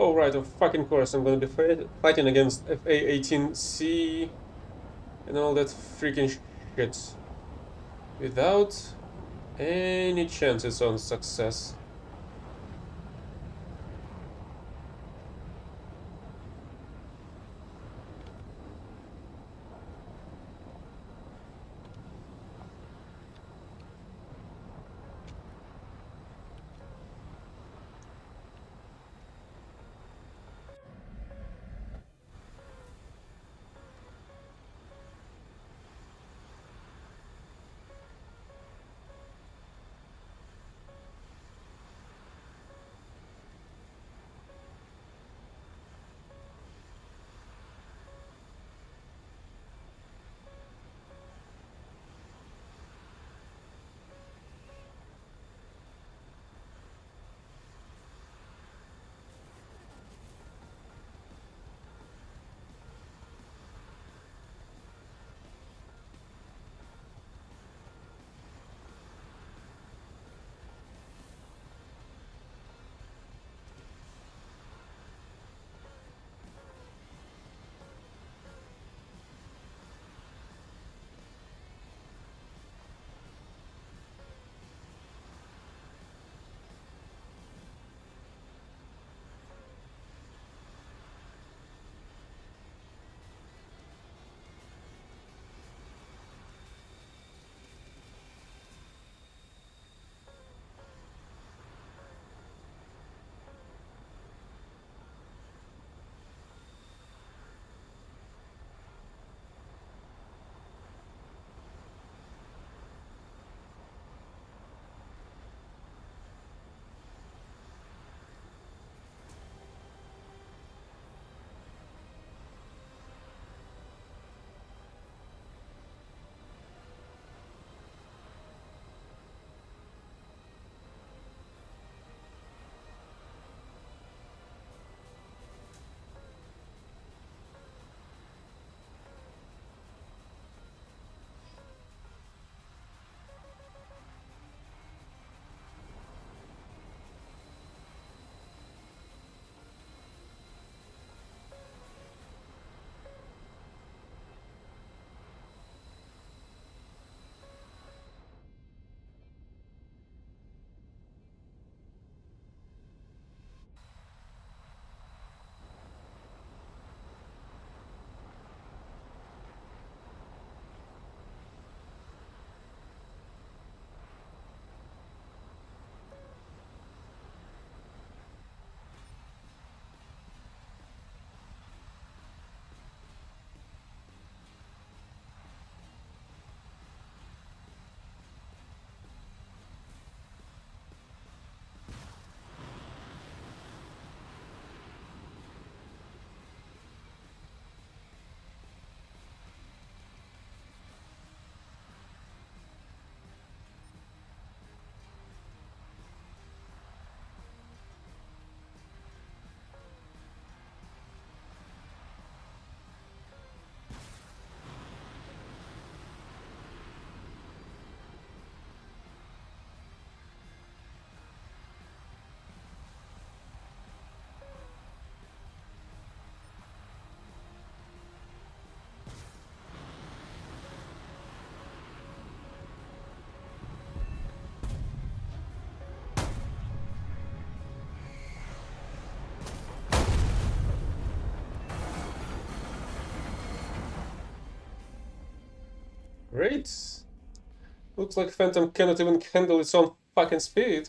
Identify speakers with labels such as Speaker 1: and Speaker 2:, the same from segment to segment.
Speaker 1: Oh, right, of fucking course, I'm gonna be fighting against FA-18C and all that freaking shit. Without any chances on success. Great. Looks like Phantom cannot even handle its own fucking speed.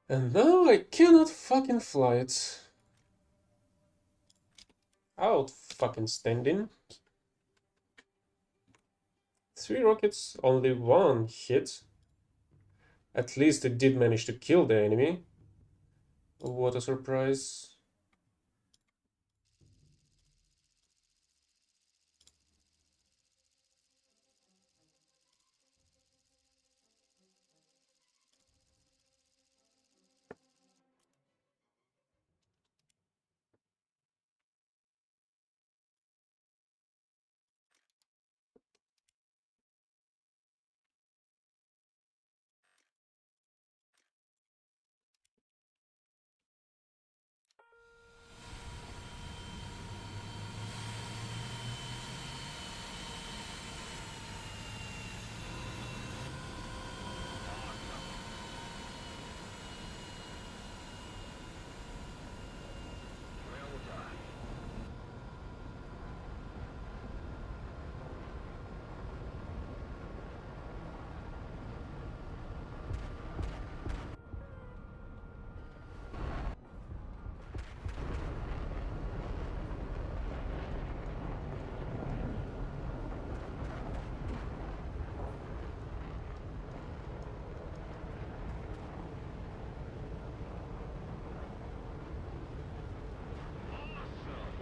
Speaker 1: And now I cannot fucking fly it. Out fucking standing. 3 rockets, only one hit. At least it did manage to kill the enemy. What a surprise.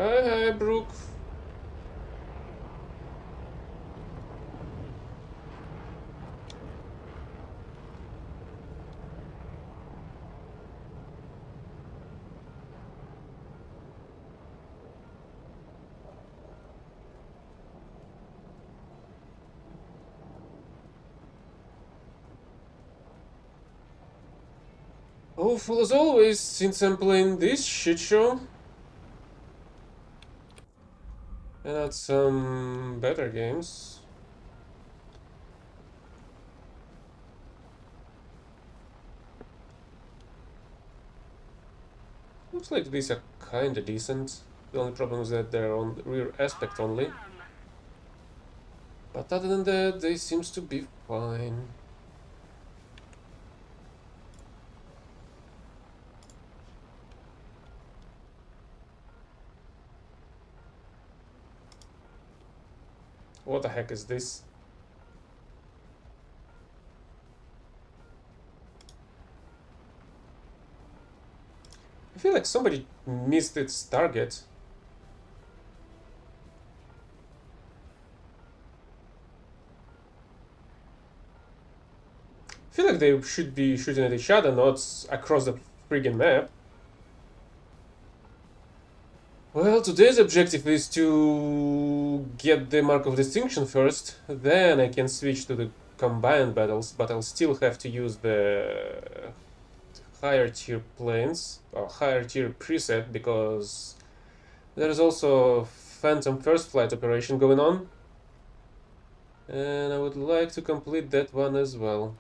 Speaker 1: Hi, Brooke. Awful as always, since I'm playing this shit show. And had some better games. Looks like these are kinda decent. The only problem is that they're on the rear aspect only. But other than that, they seems to be fine. What the heck is this? I feel like somebody missed its target. I feel like they should be shooting at each other, not across the friggin' map. Well, today's objective is to get the Mark of Distinction first, then I can switch to the combined battles, but I'll still have to use the higher tier planes, or higher tier preset, because there's also Phantom First Flight operation going on, and I would like to complete that one as well.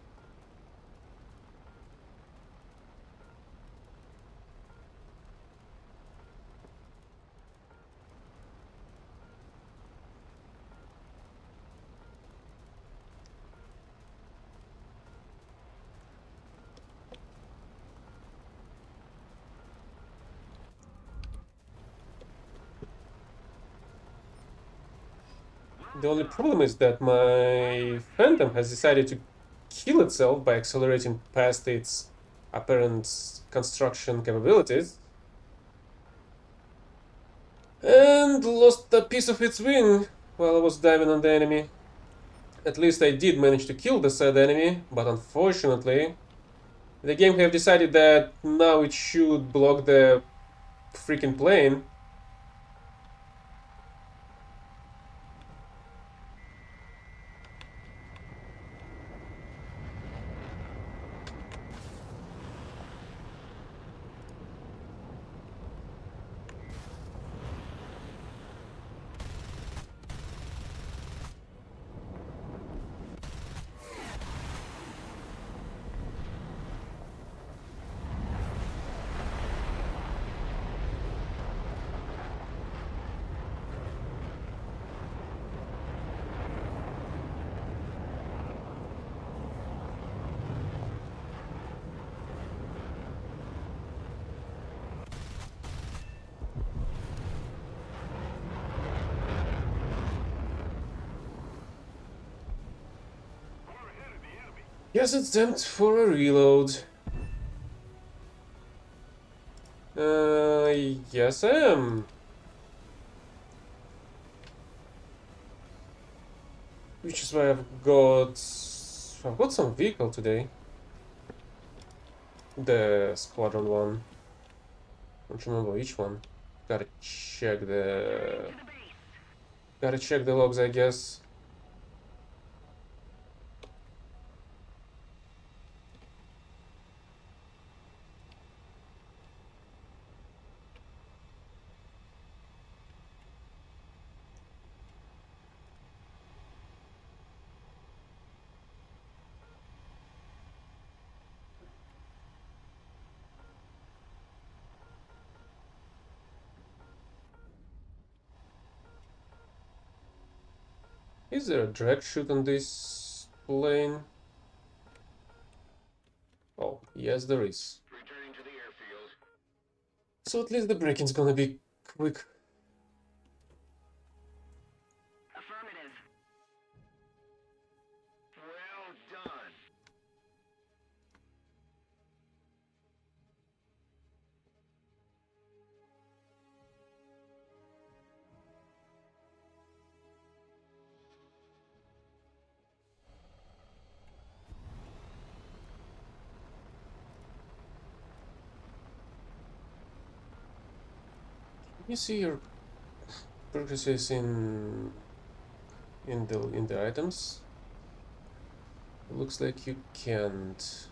Speaker 1: The only problem is that my Phantom has decided to kill itself by accelerating past its apparent construction capabilities and lost a piece of its wing while I was diving on the enemy. At least I did manage to kill the said enemy, but unfortunately, the game have decided that now it should block the freaking plane. Yes, it's time for a reload. Yes I am. Which is why I've got some vehicle today. The squadron one. Don't remember which one. Gotta check the logs, I guess. Is there a drag chute on this plane? Oh, yes there is. So at least the braking's gonna be quick. You see your progresses in the items. It looks like you can't.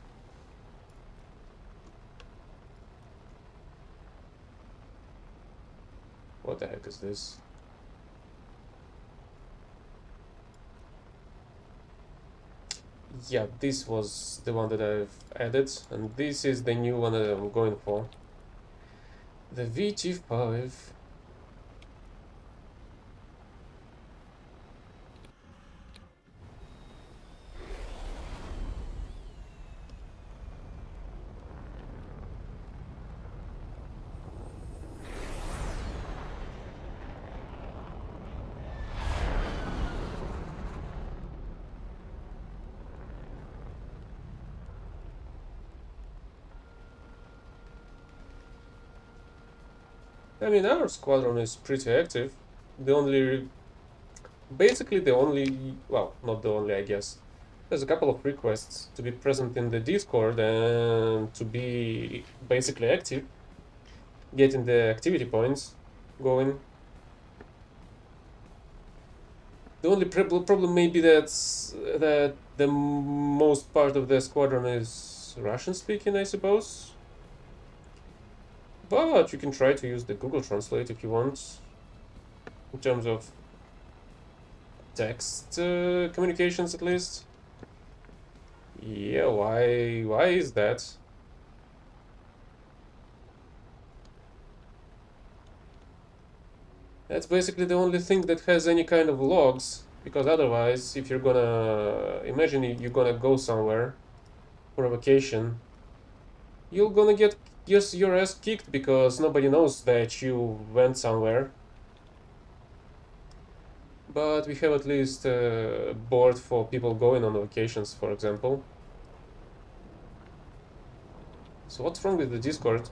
Speaker 1: What the heck is this? Yeah, this was the one that I've added, and this is the new one that I'm going for. The VG5. I mean, our squadron is pretty active. The only, basically the only, well, not the only, I guess. There's a couple of requests to be present in the Discord and to be basically active, getting the activity points going. The only problem may be that the most part of the squadron is Russian speaking, I suppose. But you can try to use the Google Translate if you want, in terms of text communications at least. Yeah, why is that? That's basically the only thing that has any kind of logs, because otherwise, if you're gonna imagine you're gonna go somewhere for a vacation, you're gonna get your ass kicked because nobody knows that you went somewhere. But we have at least a board for people going on vacations, for example. So what's wrong with the Discord?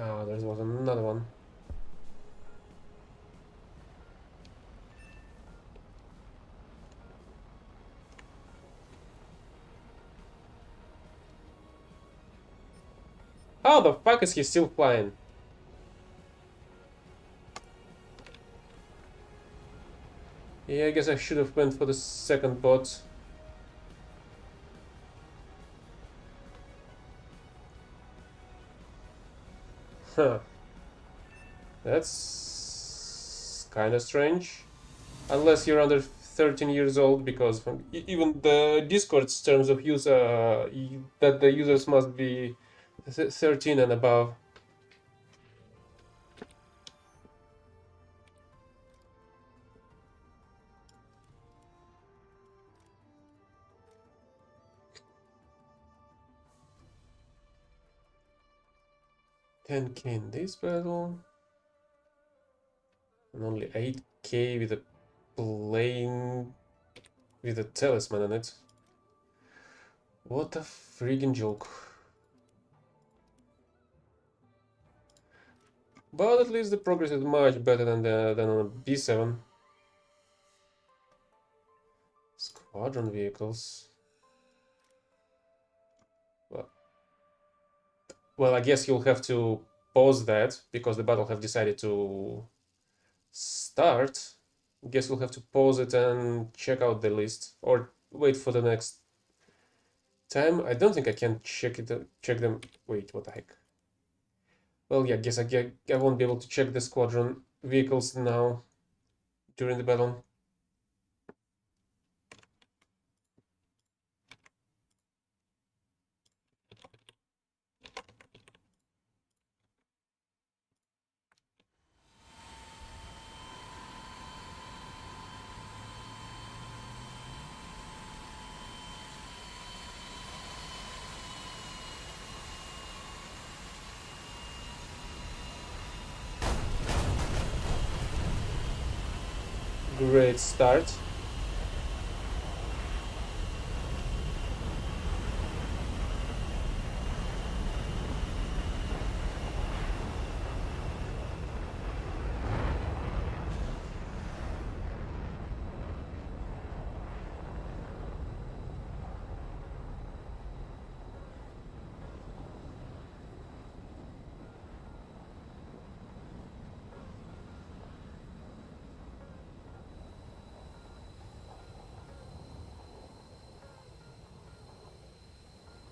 Speaker 1: Ah, there was another one. How the fuck is he still flying? Yeah, I guess I should have went for the second bot. Huh. That's kind of strange. Unless you're under 13 years old, because even the Discord's terms of use that the users must be 13 and above. $10K in this battle, and only $8K with a plane with a talisman on it. What a friggin' joke. But at least the progress is much better than on a B7. Squadron vehicles. Well, I guess you'll have to pause that because the battle have decided to start. I guess we'll have to pause it and check out the list or wait for the next time. I don't think I can check them. Wait, what the heck? Well, yeah, I won't be able to check the squadron vehicles now during the battle. Great start.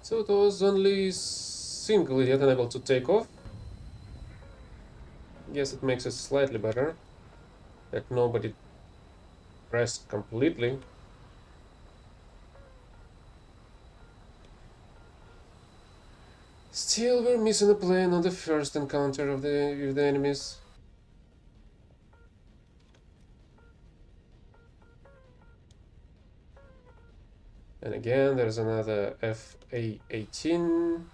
Speaker 1: So it was only single idiot unable to take off. Guess it makes it slightly better that nobody pressed completely. Still, we're missing a plane on the first encounter of with the enemies. And again, there's another FA-18.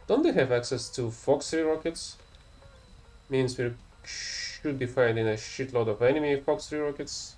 Speaker 1: Don't they have access to Fox 3 rockets? Means we should be finding a shitload of enemy Fox 3 rockets.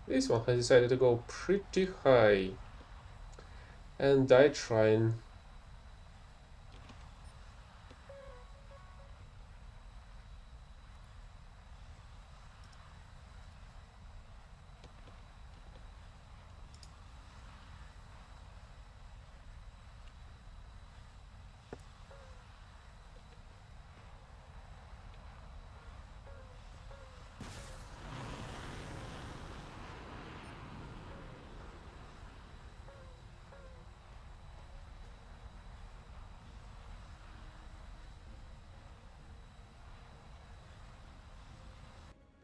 Speaker 1: This one has decided to go pretty high. And die trying.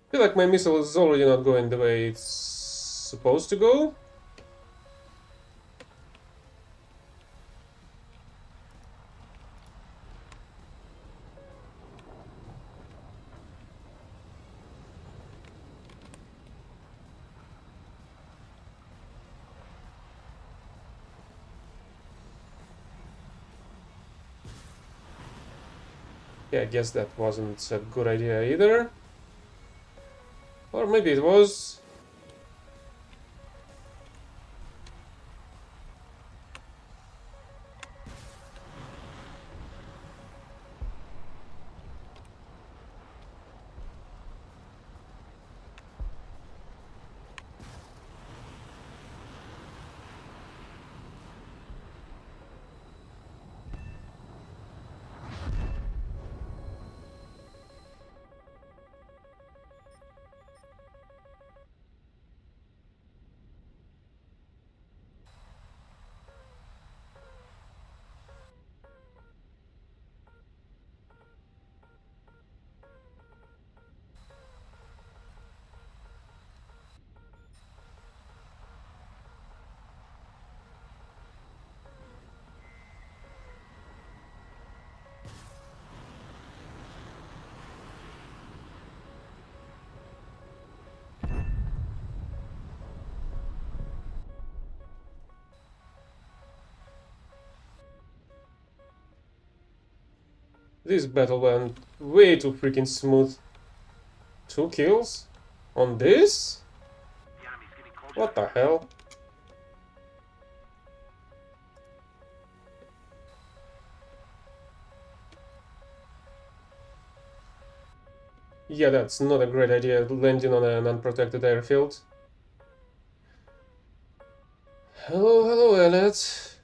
Speaker 1: I feel like my missile is already not going the way it's supposed to go. Yeah, I guess that wasn't a good idea either. Or maybe it was. This battle went way too freaking smooth. 2 kills? On this? What the hell? Yeah, that's not a great idea, landing on an unprotected airfield. Hello, hello, Elliot.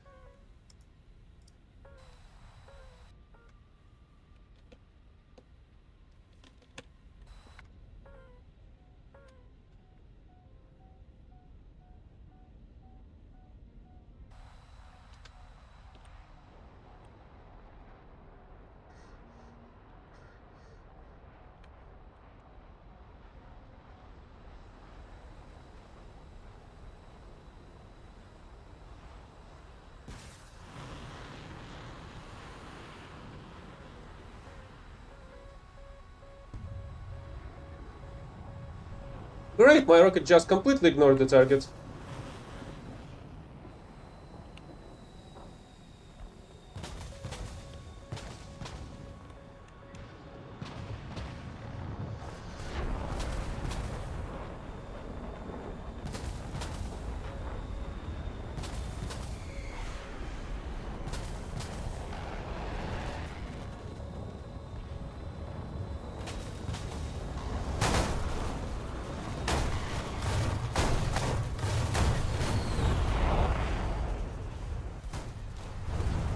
Speaker 1: Great, my rocket just completely ignored the target.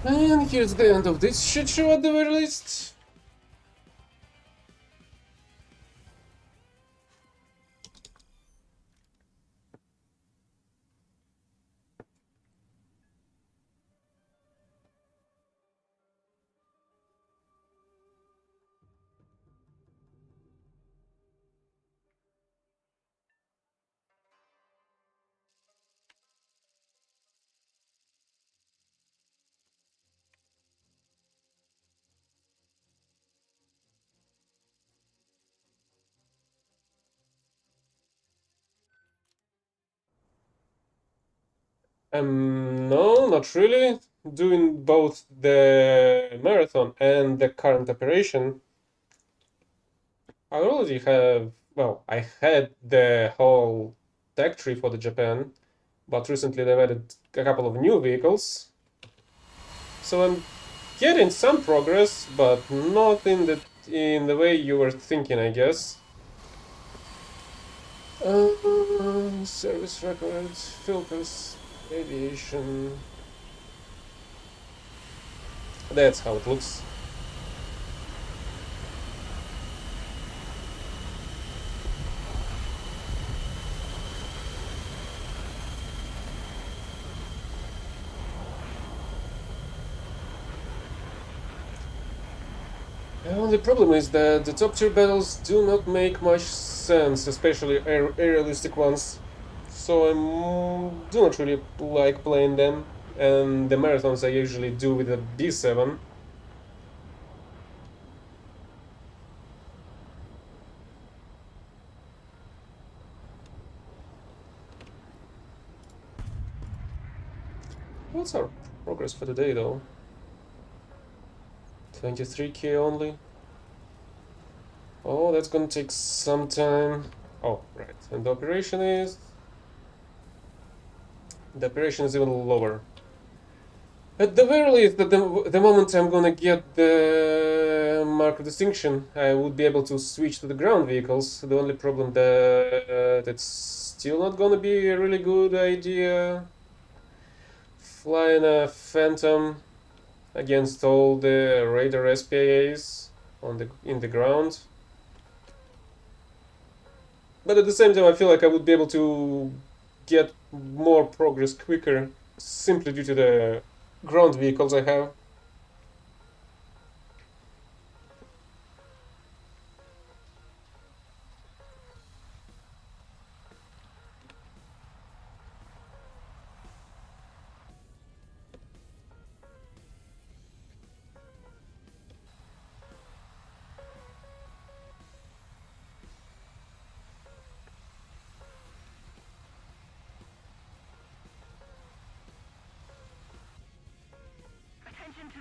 Speaker 1: And here's the end of this shit show at the very least. No, not really. Doing both the marathon and the current operation, I already have, well, I had the whole tech tree for the Japan, but recently they've added a couple of new vehicles. So I'm getting some progress, but not in the way you were thinking, I guess. Service records, filters, aviation. That's how it looks. The only problem is that the top tier battles do not make much sense, especially aerialistic ones. So I do not really like playing them, and the marathons I usually do with a B7. What's our progress for the day though? 23k only. Oh, that's gonna take some time. Oh, right. And the operation is even lower. At the very least, the moment I'm gonna get the mark of distinction, I would be able to switch to the ground vehicles. The only problem that it's still not gonna be a really good idea. Flying a Phantom against all the Raider SPAs in the ground. But at the same time, I feel like I would be able to get more progress quicker simply due to the ground vehicles I have.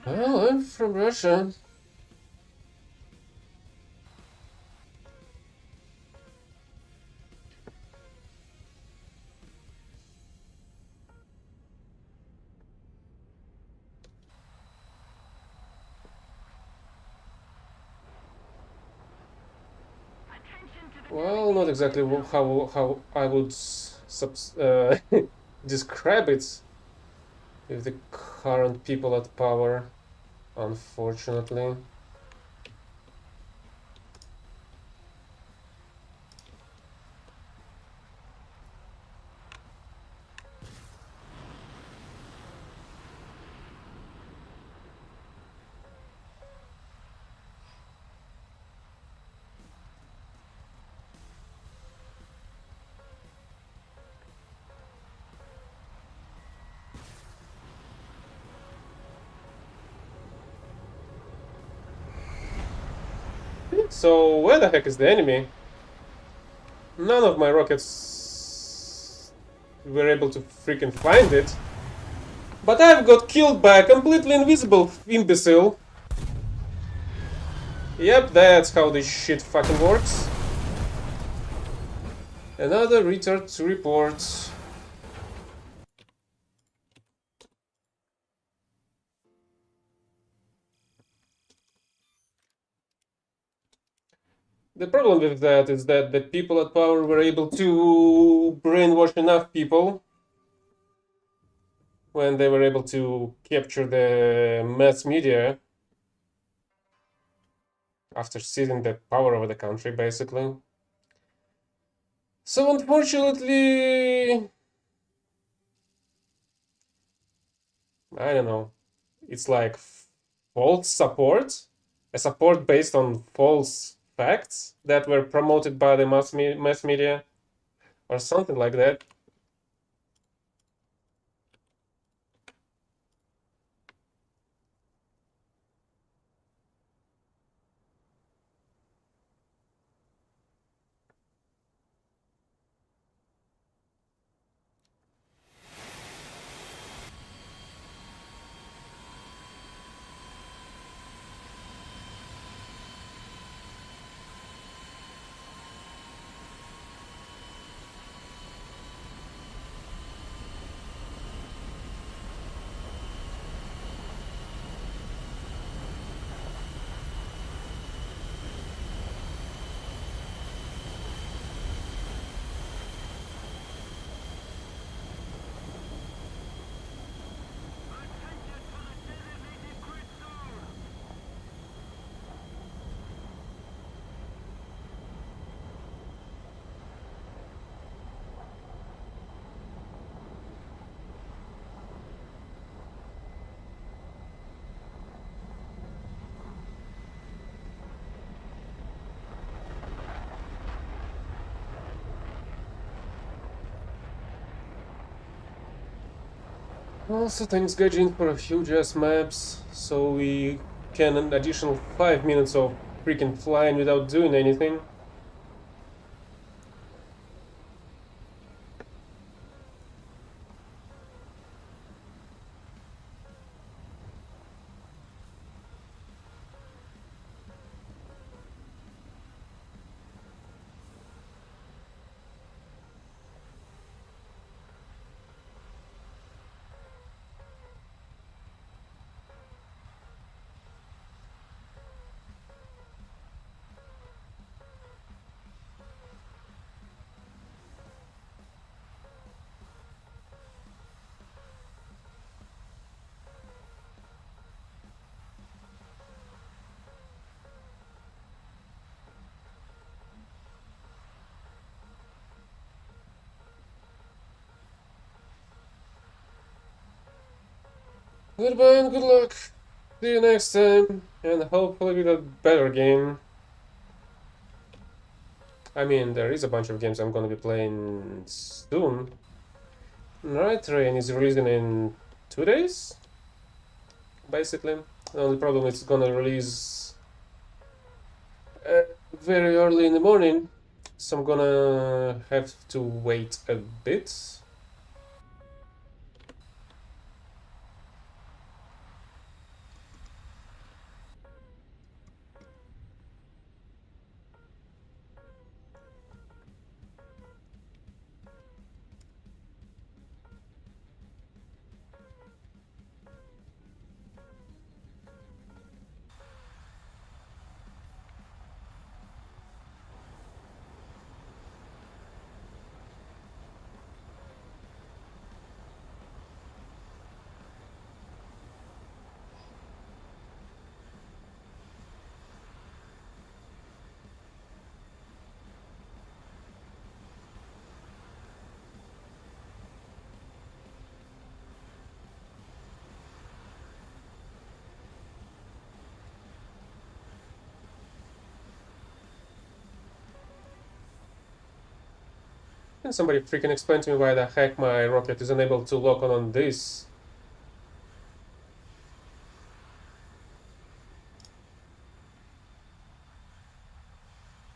Speaker 1: Well, I'm from Russia. Well, not exactly how I would describe it with the current people at power, unfortunately. So where the heck is the enemy? None of my rockets were able to freaking find it. But I've got killed by a completely invisible imbecile. Yep, that's how this shit fucking works. Another retard to report. The problem with that is that the people at power were able to brainwash enough people when they were able to capture the mass media after seizing the power over the country, basically. So unfortunately, I don't know. It's like false support, a support based on false facts that were promoted by the mass media, or something like that. Also, thanks Gaijin for a huge ass maps, so we can an additional 5 minutes of freaking flying without doing anything. Goodbye and good luck. See you next time, and hopefully with a better game. I mean, there is a bunch of games I'm gonna be playing soon. Night Train is releasing in 2 days, basically. The only problem is it's gonna release very early in the morning, so I'm gonna have to wait a bit. Can somebody freaking explain to me why the heck my rocket is unable to lock on this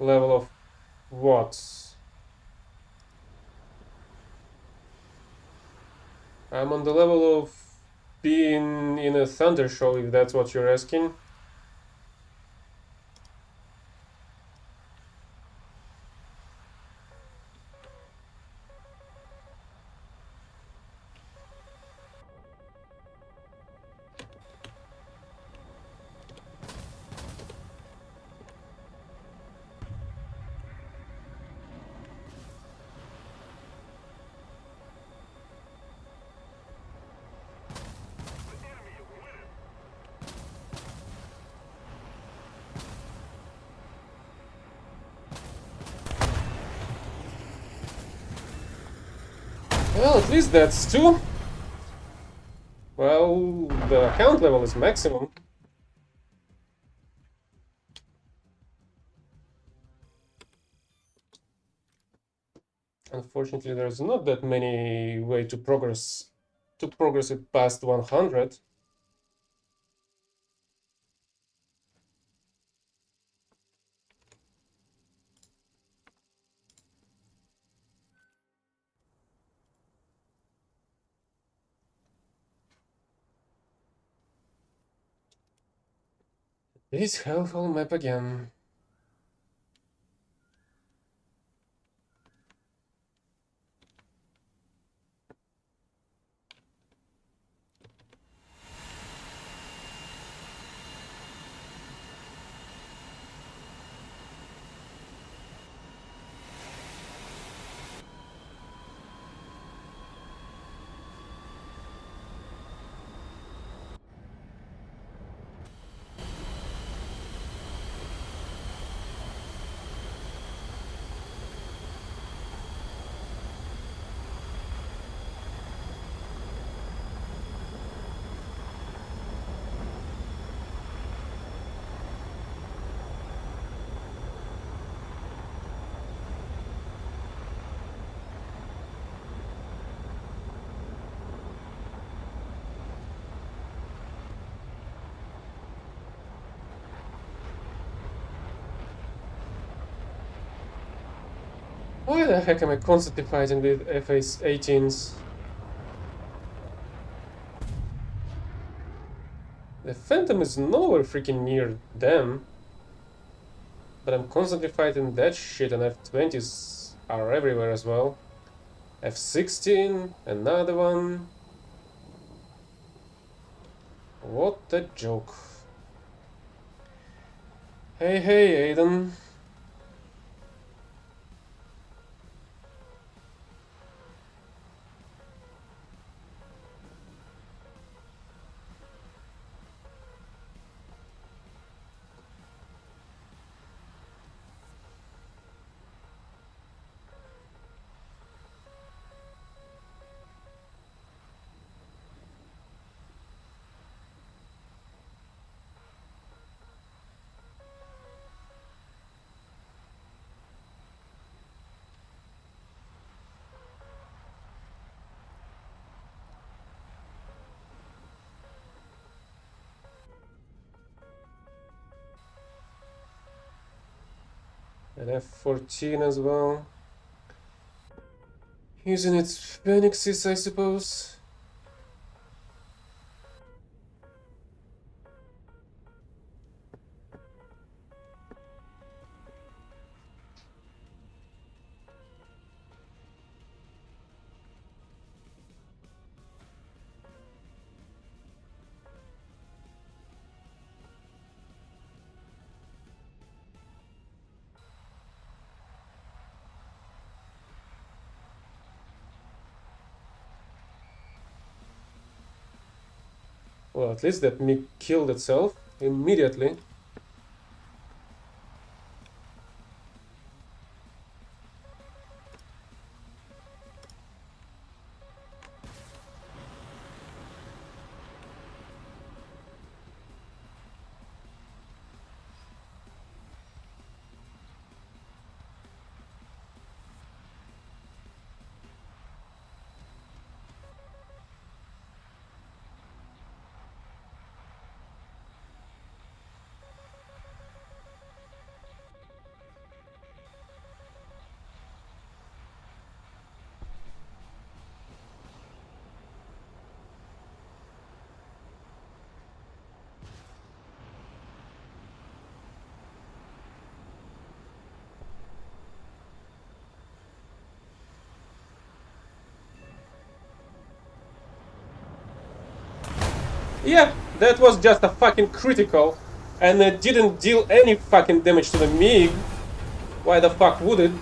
Speaker 1: level of watts? I'm on the level of being in a thunder show, if that's what you're asking. Well, at least that's two. Well, the account level is maximum. Unfortunately, there's not that many way to progress it past 100. This hellhole map again. Why the heck am I constantly fighting with FA-18s? The Phantom is nowhere freaking near them. But I'm constantly fighting that shit, and F-20s are everywhere as well. F-16, another one. What a joke. Hey, hey, Aiden. And F-14 as well. Using its Phoenixes, I suppose. Well, at least that MiG killed itself immediately. Yeah, that was just a fucking critical, and it didn't deal any fucking damage to the MiG. Why the fuck would it?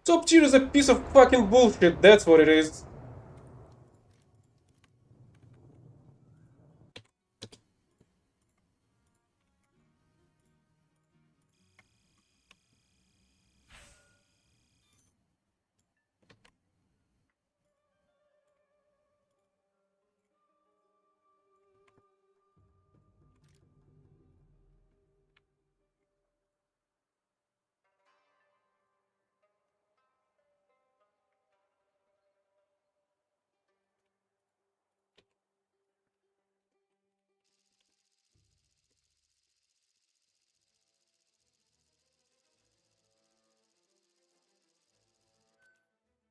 Speaker 1: Top tier is a piece of fucking bullshit, that's what it is.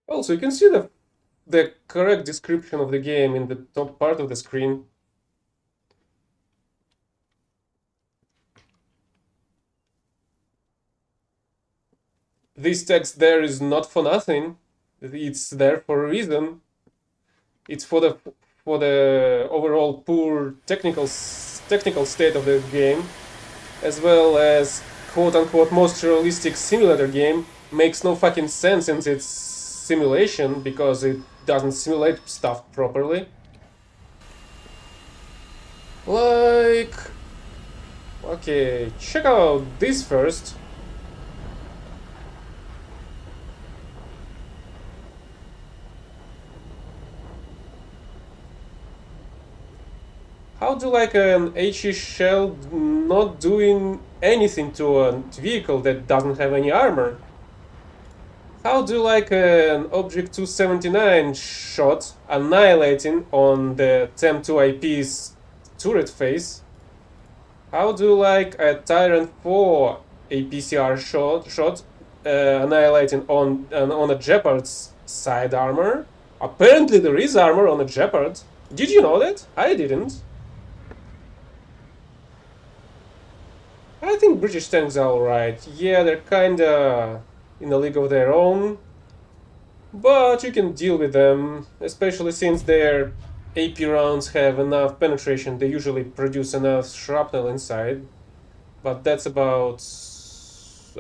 Speaker 1: Also, you can see the correct description of the game in the top part of the screen. This text there is not for nothing. It's there for a reason. It's for the overall poor technical state of the game, as well as quote unquote most realistic simulator game makes no fucking sense in its simulation because it doesn't simulate stuff properly. Like, okay, check out this first. How do like an HE shell not doing anything to a vehicle that doesn't have any armor? How do like an Object 279 shot annihilating on the TEM2 IP's turret face? How do like a Tyrant 4 APCR shot annihilating on a Jeopard's side armor? Apparently there is armor on a Jeopard. Did you know that? I didn't. I think British tanks are alright. Yeah, they're kinda in a league of their own, but you can deal with them, especially since their AP rounds have enough penetration. They usually produce enough shrapnel inside, but that's about,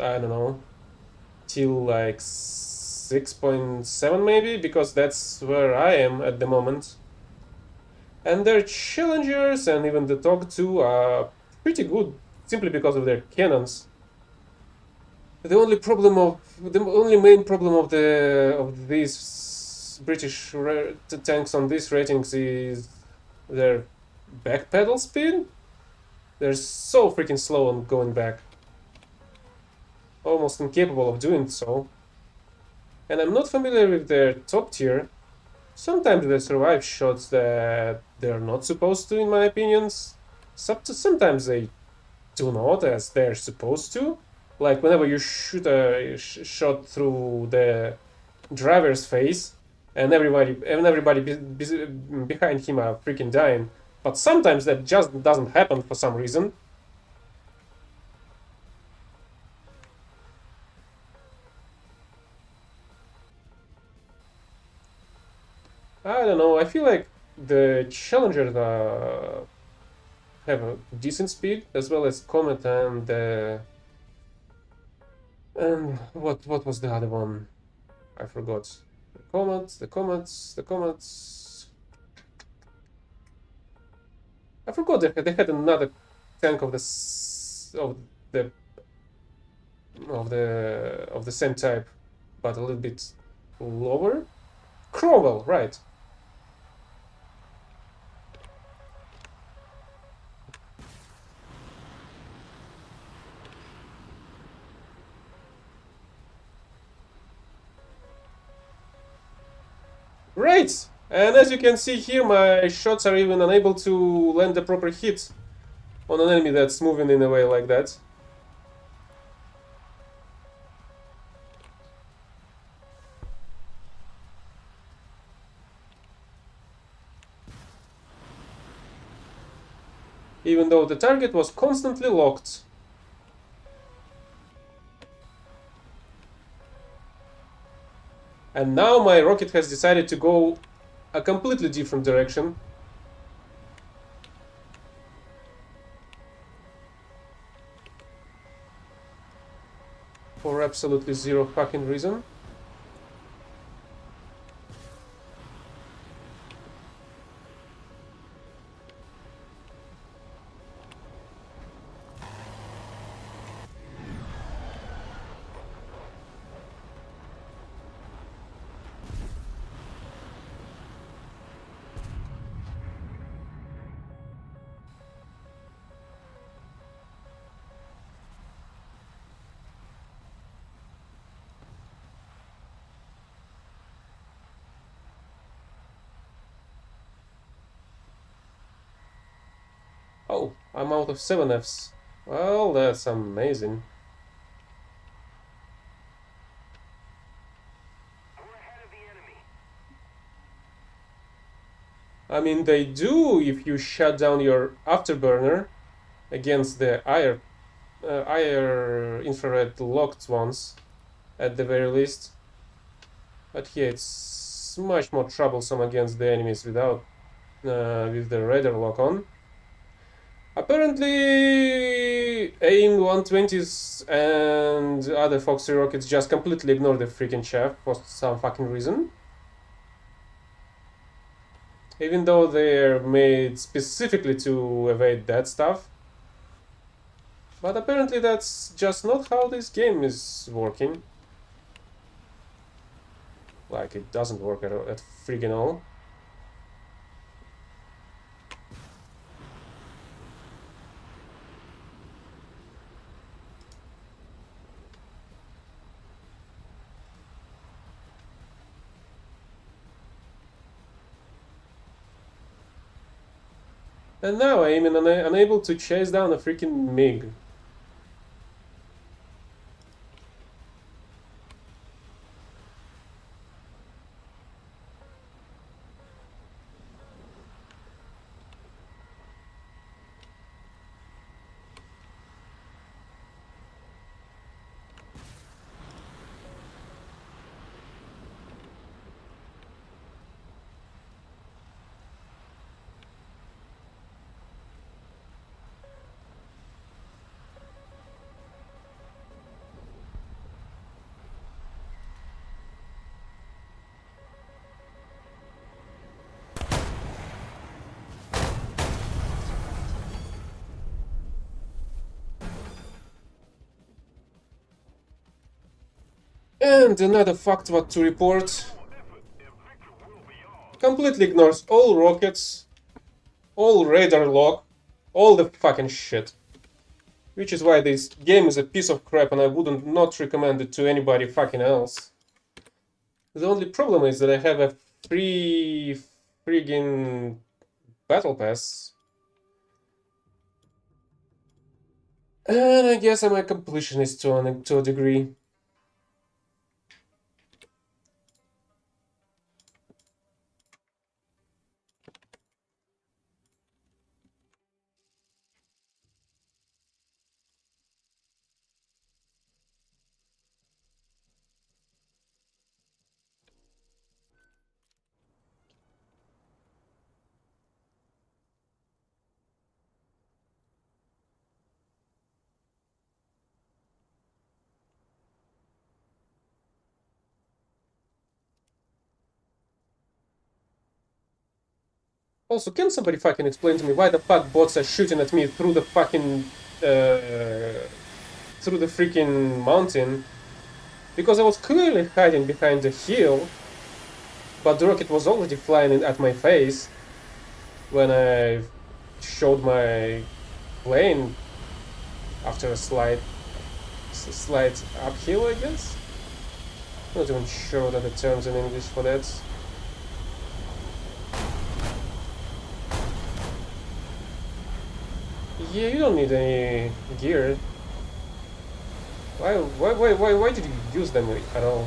Speaker 1: I don't know, till like 6.7 maybe, because that's where I am at the moment. And their challengers and even the TOG 2 are pretty good simply because of their cannons. The only main problem of these British tanks on these ratings is their back pedal speed. They're so freaking slow on going back, almost incapable of doing so. And I'm not familiar with their top tier. Sometimes they survive shots that they're not supposed to, in my opinions. Sometimes they do not, as they're supposed to. Like whenever you shoot a shot through the driver's face, and everybody behind him are freaking dying. But sometimes that just doesn't happen for some reason. I don't know. I feel like the challengers have a decent speed, as well as Comet and what was the other one? I forgot. The comets. I forgot they had another tank of the of the same type, but a little bit lower. Crowell, right? Great! And as you can see here, my shots are even unable to land a proper hit on an enemy that's moving in a way like that. Even though the target was constantly locked. And now my rocket has decided to go a completely different direction. For absolutely zero fucking reason. Oh, I'm out of 7Fs. Well, that's amazing. I mean, they do if you shut down your afterburner against the higher infrared locked ones, at the very least. But yeah, it's much more troublesome against the enemies without with the radar lock on. Apparently, AIM 120s and other Foxy rockets just completely ignore the freaking shaft for some fucking reason. Even though they're made specifically to evade that stuff. But apparently that's just not how this game is working. Like, it doesn't work at freaking all. And now I'm unable to chase down a freaking MiG. And another fact what to report. Completely ignores all rockets, all radar lock, all the fucking shit. Which is why this game is a piece of crap and I wouldn't not recommend it to anybody fucking else. The only problem is that I have a free friggin' battle pass. And I guess I'm a completionist to a degree. Also, can somebody fucking explain to me why the fuck bots are shooting at me through the fucking through the freaking mountain? Because I was clearly hiding behind the hill, but the rocket was already flying at my face when I showed my plane after a slight uphill, I guess. I'm not even sure that the terms in English for that. Yeah, you don't need any gear. Why did you use them at all?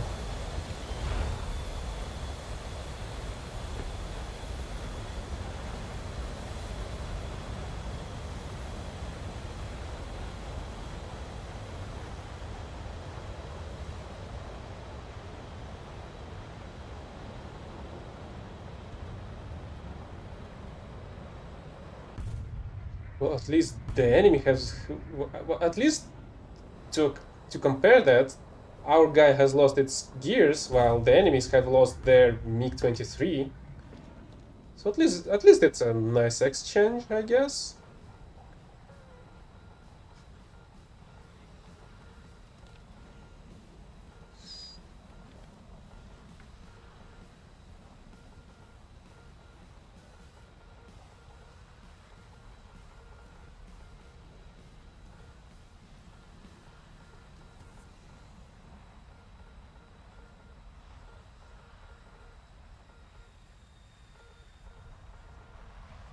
Speaker 1: Well, at least the enemy has. Well, at least to to compare that, our guy has lost its gears while the enemies have lost their MiG 23. So at least it's a nice exchange, I guess.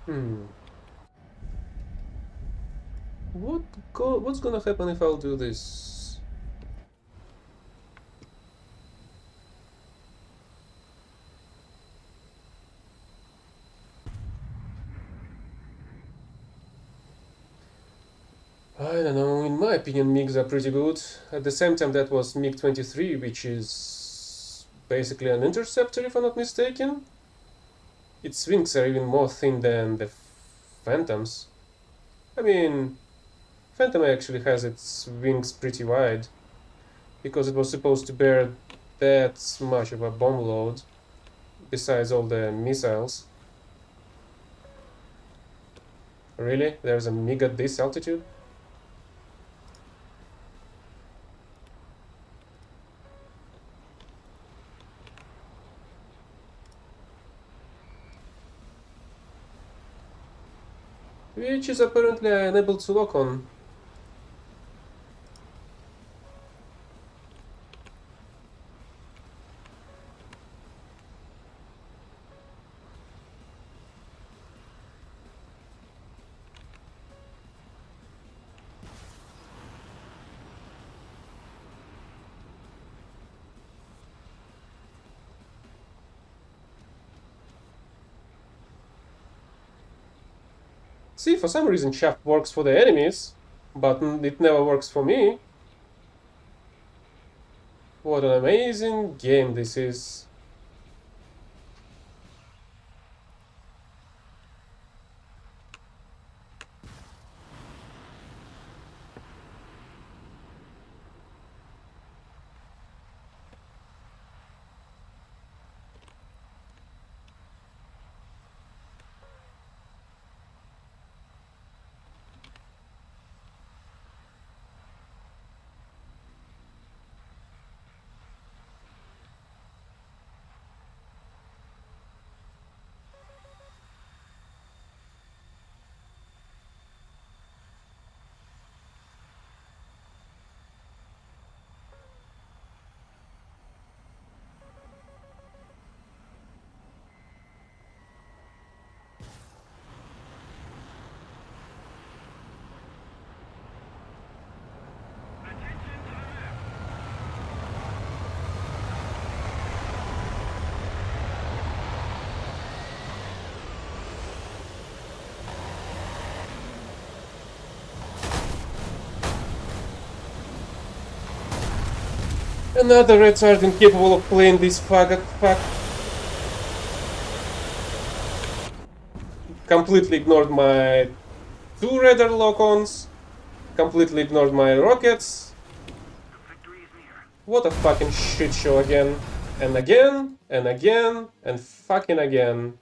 Speaker 1: Hmm. What's gonna happen if I'll do this? I don't know. In my opinion, MiGs are pretty good. At the same time, that was MiG 23, which is basically an interceptor, if I'm not mistaken. Its wings are even more thin than the Phantoms. I mean, Phantom actually has its wings pretty wide because it was supposed to bear that much of a bomb load, besides all the missiles. Really? There's a MiG at this altitude? Which is apparently unable to lock on. See, for some reason shaft works for the enemies, but it never works for me. What an amazing game this is. Another retard incapable of playing this fuck. Completely ignored my two radar lock-ons. Completely ignored my rockets. What a fucking shit show again. And again, and again, and fucking again.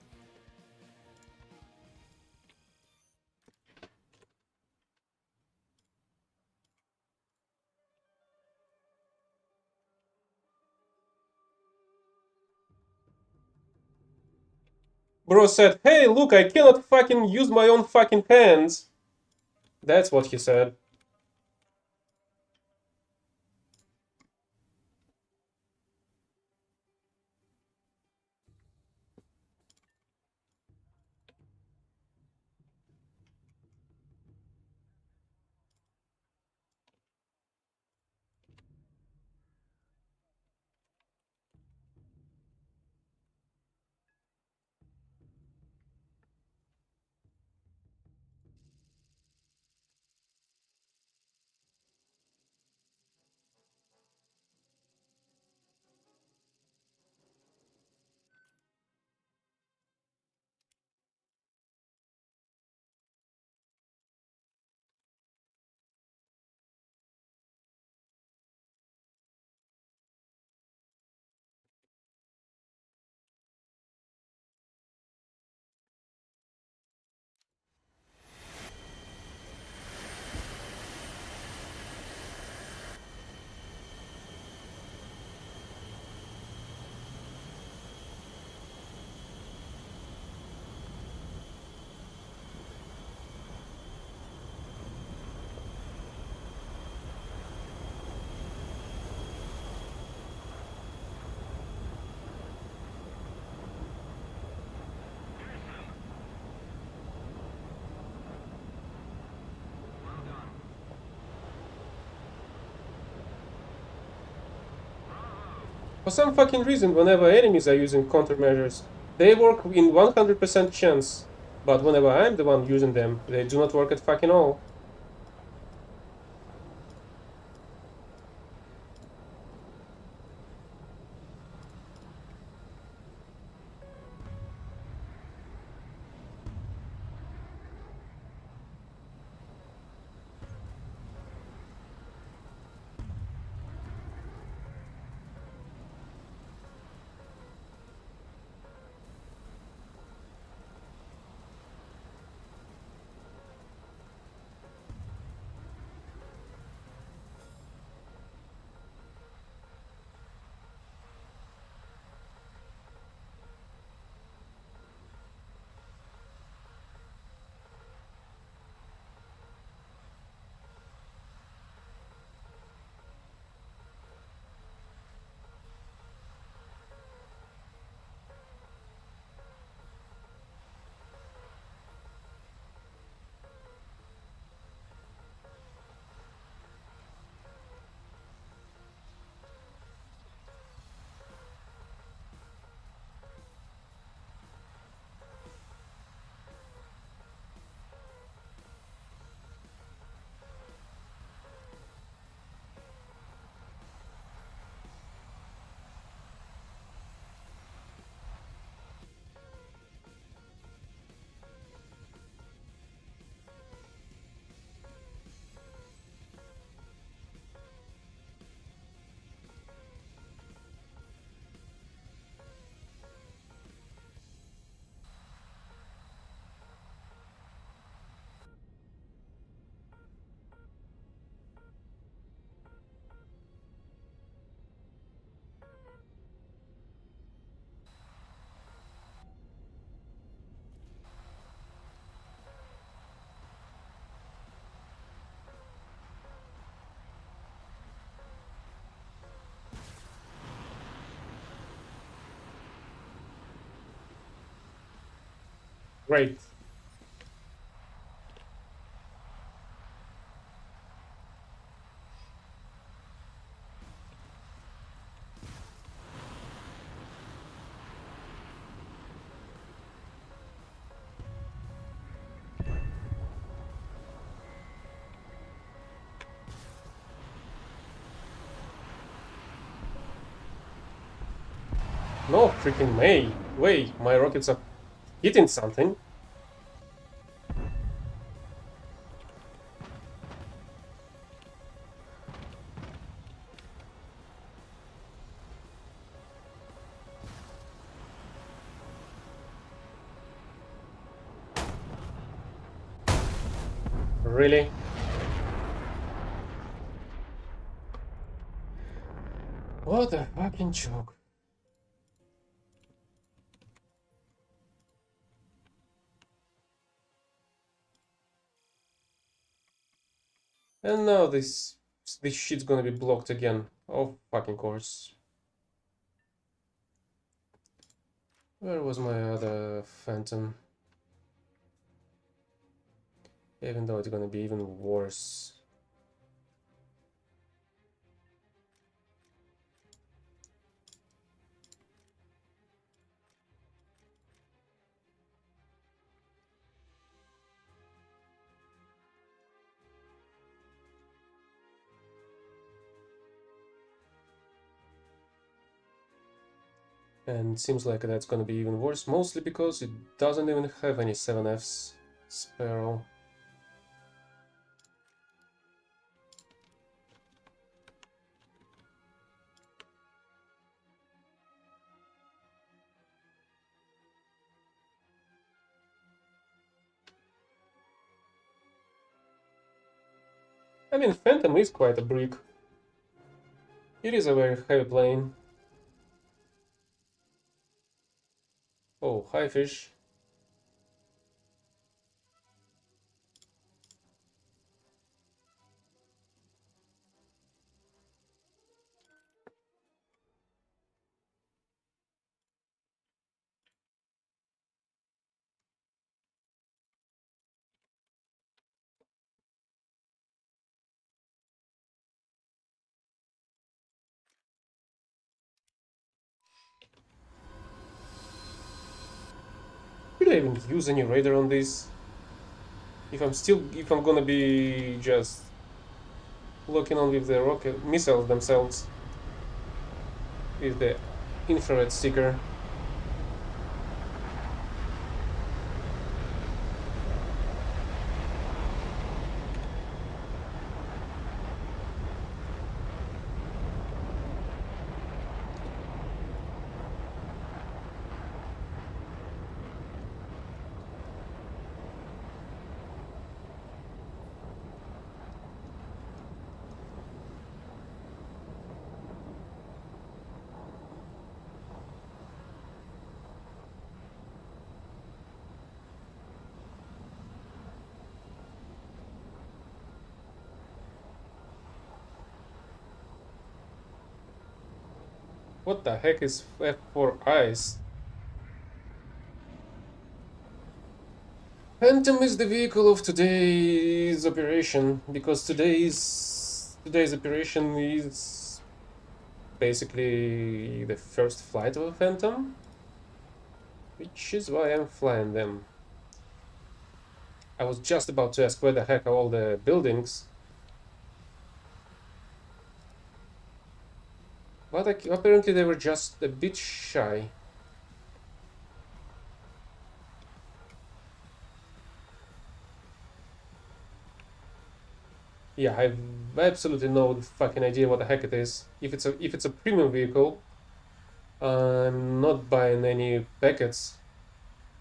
Speaker 1: Bro said, hey, look, I cannot fucking use my own fucking hands. That's what he said. For some fucking reason, whenever enemies are using countermeasures, they work in 100% chance. But whenever I'm the one using them, they do not work at fucking all. Great. No freaking way, my rockets are hitting something. Really? What a fucking joke. And now this shit's gonna be blocked again. Oh fucking course. Where was my other phantom? Even though it's gonna be even worse. And it seems like that's gonna be even worse, mostly because it doesn't even have any 7Fs Sparrow. I mean, Phantom is quite a brick. It is a very heavy plane. Oh, hi fish. Should I even use any radar on this? If I'm gonna be just looking on with the rocket missiles themselves, with the infrared seeker. What the heck is F4 eyes? Phantom is the vehicle of today's operation because today's operation is basically the first flight of a Phantom, which is why I'm flying them. I was just about to ask where the heck are all the buildings, but apparently they were just a bit shy. Yeah, I've absolutely no fucking idea what the heck it is. If it's a premium vehicle, I'm not buying any packets.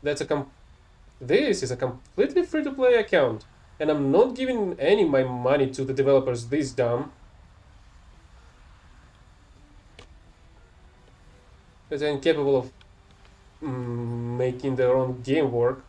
Speaker 1: That's a This is a completely free-to-play account, and I'm not giving any my money to the developers this dumb. That they're incapable of making their own game work.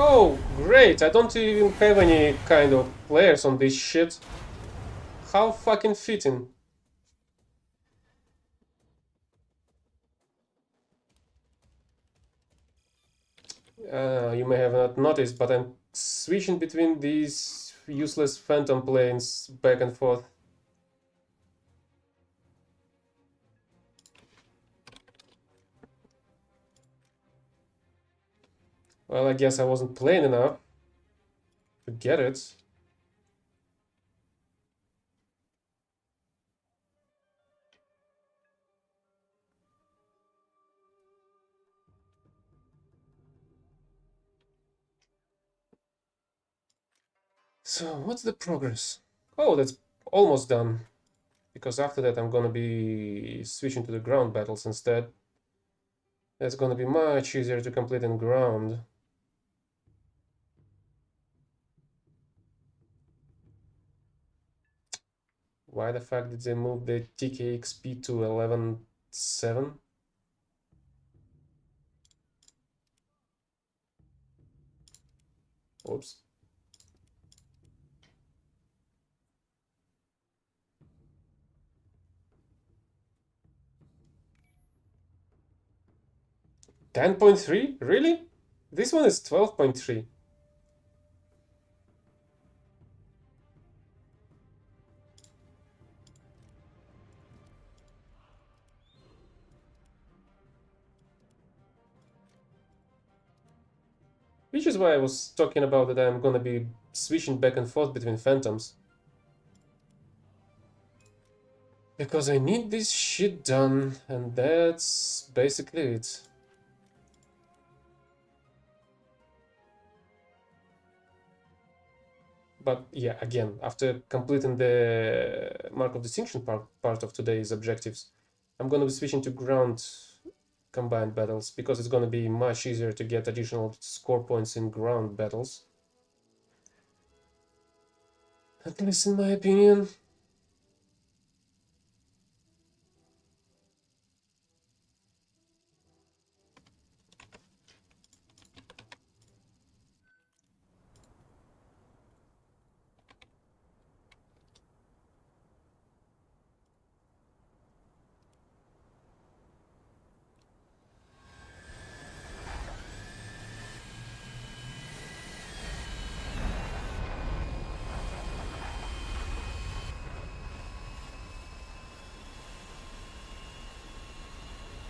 Speaker 1: Oh, great! I don't even have any kind of players on this shit. How fucking fitting. You may have not noticed, but I'm switching between these useless phantom planes back and forth. Well, I guess I wasn't playing enough to get it. So, what's the progress? Oh, that's almost done. Because after that, I'm gonna be switching to the ground battles instead. That's gonna be much easier to complete in ground. Why the fuck did they move the TKXP to 11.7? Oops. 10.3? Really? This one is 12.3. Which is why I was talking about that I'm gonna be switching back and forth between phantoms. Because I need this shit done, and that's basically it. But yeah, again, after completing the Mark of Distinction part of today's objectives, I'm gonna be switching to ground combined battles because it's gonna be much easier to get additional score points in ground battles. At least in my opinion.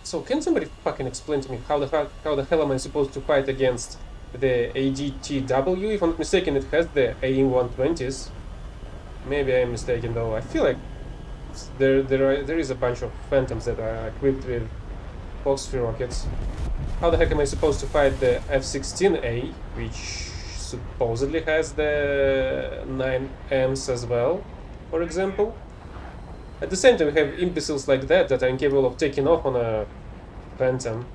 Speaker 1: So can somebody fucking explain to me how the hell am I supposed to fight against the ADTW? If I'm not mistaken, it has the AIM-120s. Maybe I'm mistaken though. I feel like there is a bunch of Phantoms that are equipped with Foxtree rockets. How the heck am I supposed to fight the F-16A, which supposedly has the 9Ms as well, for example? At the same time, we have imbeciles like that that are incapable of taking off on a Phantom.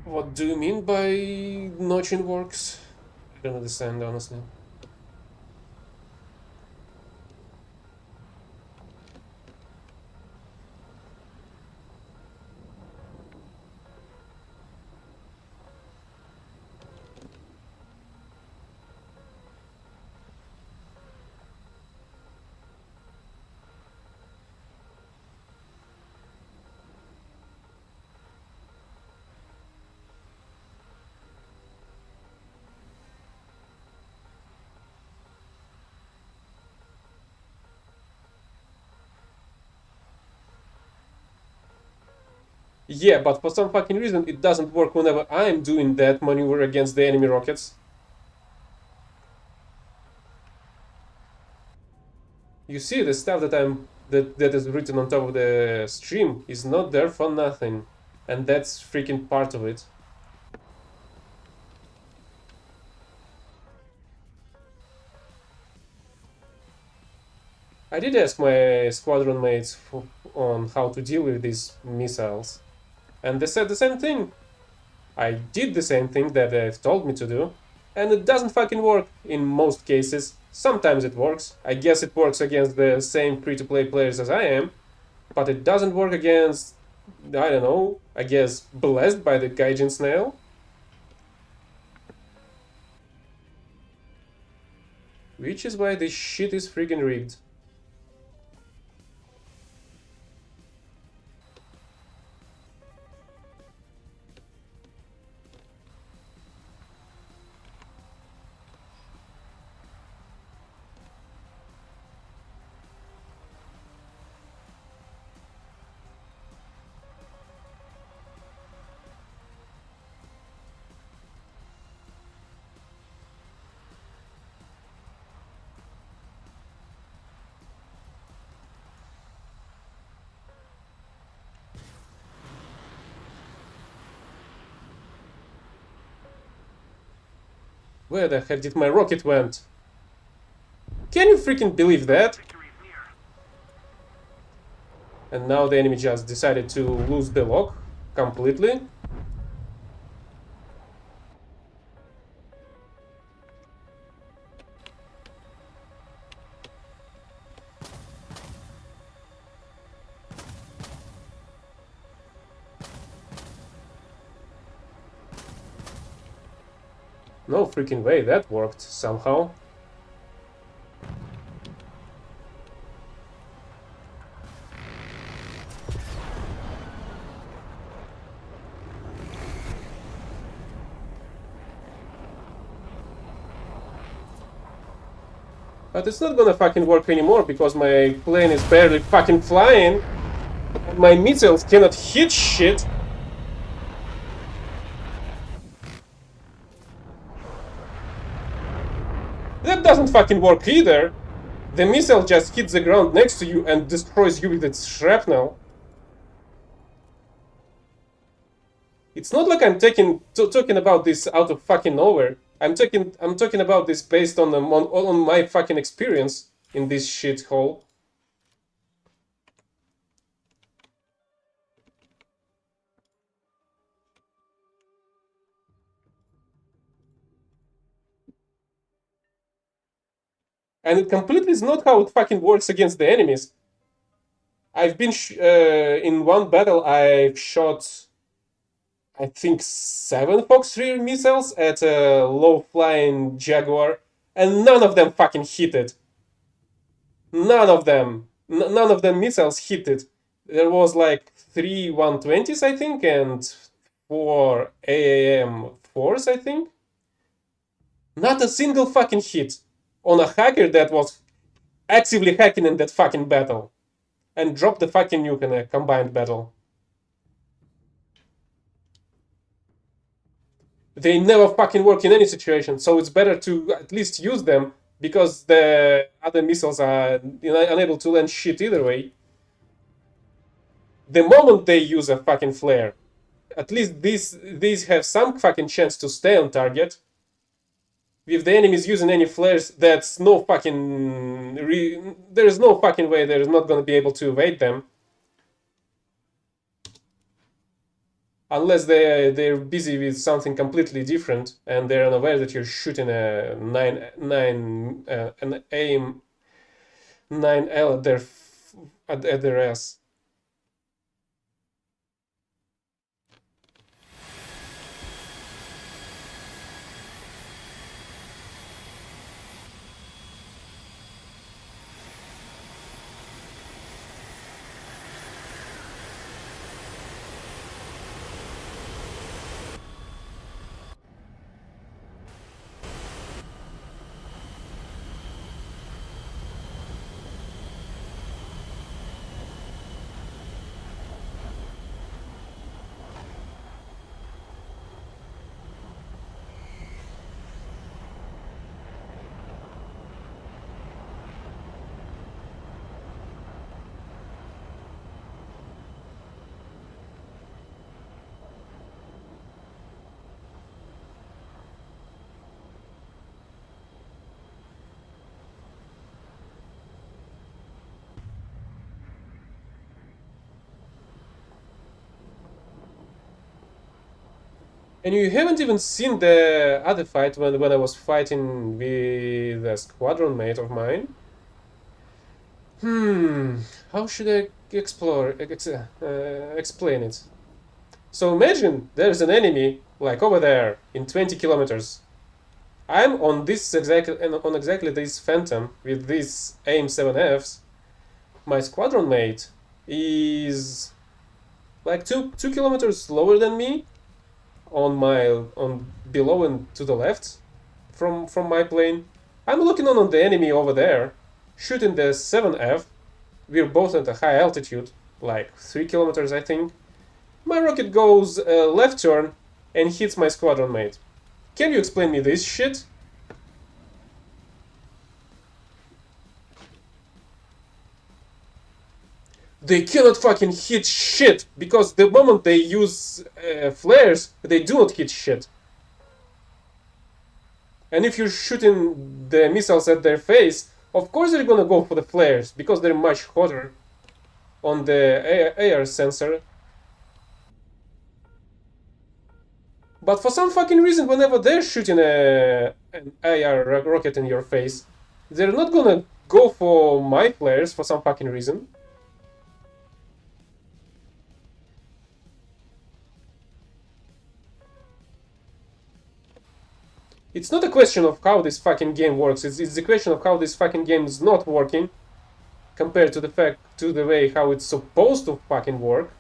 Speaker 1: What do you mean by notching works? I don't understand, honestly. Yeah, but for some fucking reason it doesn't work whenever I'm doing that maneuver against the enemy rockets. You see, the stuff that is written on top of the stream is not there for nothing, and that's freaking part of it. I did ask my squadron mates on how to deal with these missiles, and they said the same thing. I did the same thing that they've told me to do, and it doesn't fucking work in most cases. Sometimes it works. I guess it works against the same free-to-play players as I am, but it doesn't work against, I don't know, I guess blessed by the Gaijin Snail. Which is why this shit is freaking rigged. Where the heck did my rocket went? Can you freaking believe that? And now the enemy just decided to lose the lock completely. No freaking way, that worked somehow. But it's not gonna fucking work anymore because my plane is barely fucking flying and my missiles cannot hit shit. That doesn't fucking work either. The missile just hits the ground next to you and destroys you with its shrapnel. It's not like I'm talking about this out of fucking nowhere. I'm talking about this based on my fucking experience in this shithole. And it completely is not how it fucking works against the enemies. I've been in one battle. I think 7 Fox 3 missiles at a low flying Jaguar, and none of them fucking hit it. None of them. None of the missiles hit it. There was like 3 120s, I think, and 4 AAM 4s, I think. Not a single fucking hit on a hacker that was actively hacking in that fucking battle and dropped the fucking nuke in a combined battle. They never fucking work in any situation, so it's better to at least use them because the other missiles are unable to land shit either way. The moment they use a fucking flare, at least these have some fucking chance to stay on target. If the enemy is using any flares, that's no fucking there is no fucking way they're not gonna be able to evade them. Unless they're busy with something completely different and they're unaware that you're shooting a an aim 9L at their ass. And you haven't even seen the other fight when I was fighting with a squadron mate of mine. How should I explain it? So imagine there's an enemy like over there in 20 kilometers. I'm on exactly this Phantom with these AIM 7Fs. My squadron mate is like two kilometers lower than me on below and to the left from my plane. I'm looking on the enemy over there, shooting the 7F. We're both at a high altitude, like 3 kilometers, I think. My rocket goes left turn and hits my squadron mate. Can you explain me this shit? They cannot fucking hit shit because the moment they use flares, they do not hit shit. And if you're shooting the missiles at their face, of course they're gonna go for the flares because they're much hotter on the AR sensor. But for some fucking reason, whenever they're shooting an AR rocket in your face, they're not gonna go for my flares for some fucking reason. It's not a question of how this fucking game works. It's the question of how this fucking game is not working compared to the way how it's supposed to fucking work.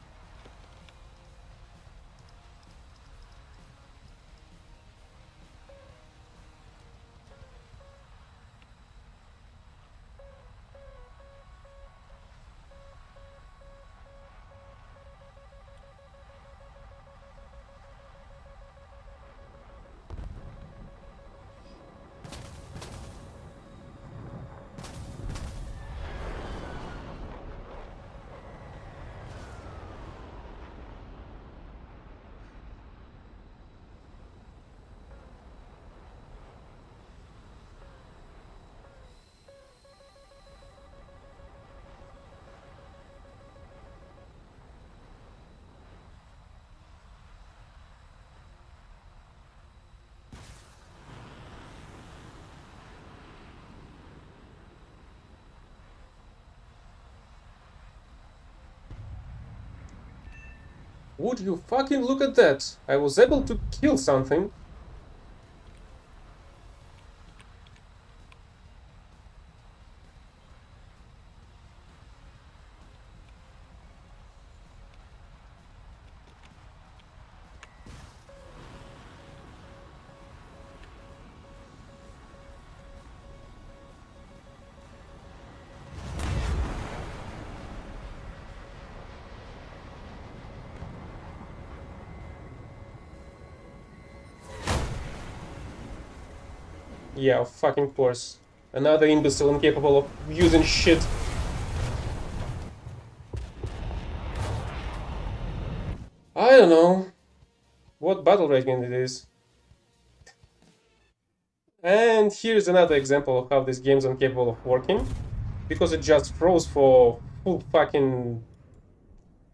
Speaker 1: Would you fucking look at that? I was able to kill something. Yeah, of fucking course. Another imbecile incapable of using shit. I don't know what battle rating it is. And here's another example of how this game's incapable of working. Because it just froze for full fucking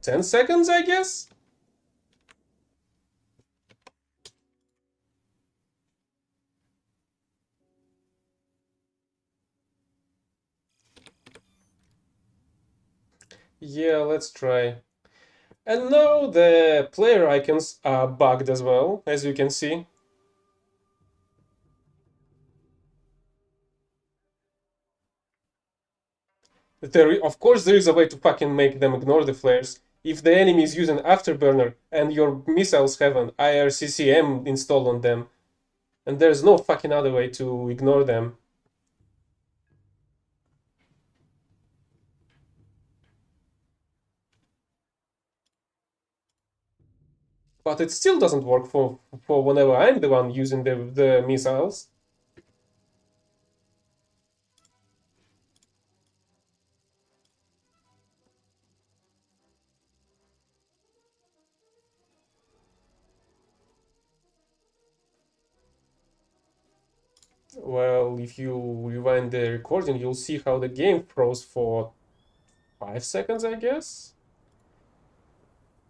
Speaker 1: 10 seconds, I guess? Yeah, let's try. And now the player icons are bugged as well, as you can see. Of course, there is a way to fucking make them ignore the flares. If the enemy is using Afterburner and your missiles have an IRCCM installed on them, and there's no fucking other way to ignore them. But it still doesn't work for whenever I'm the one using the missiles. Well, if you rewind the recording, you'll see how the game froze for 5 seconds, I guess.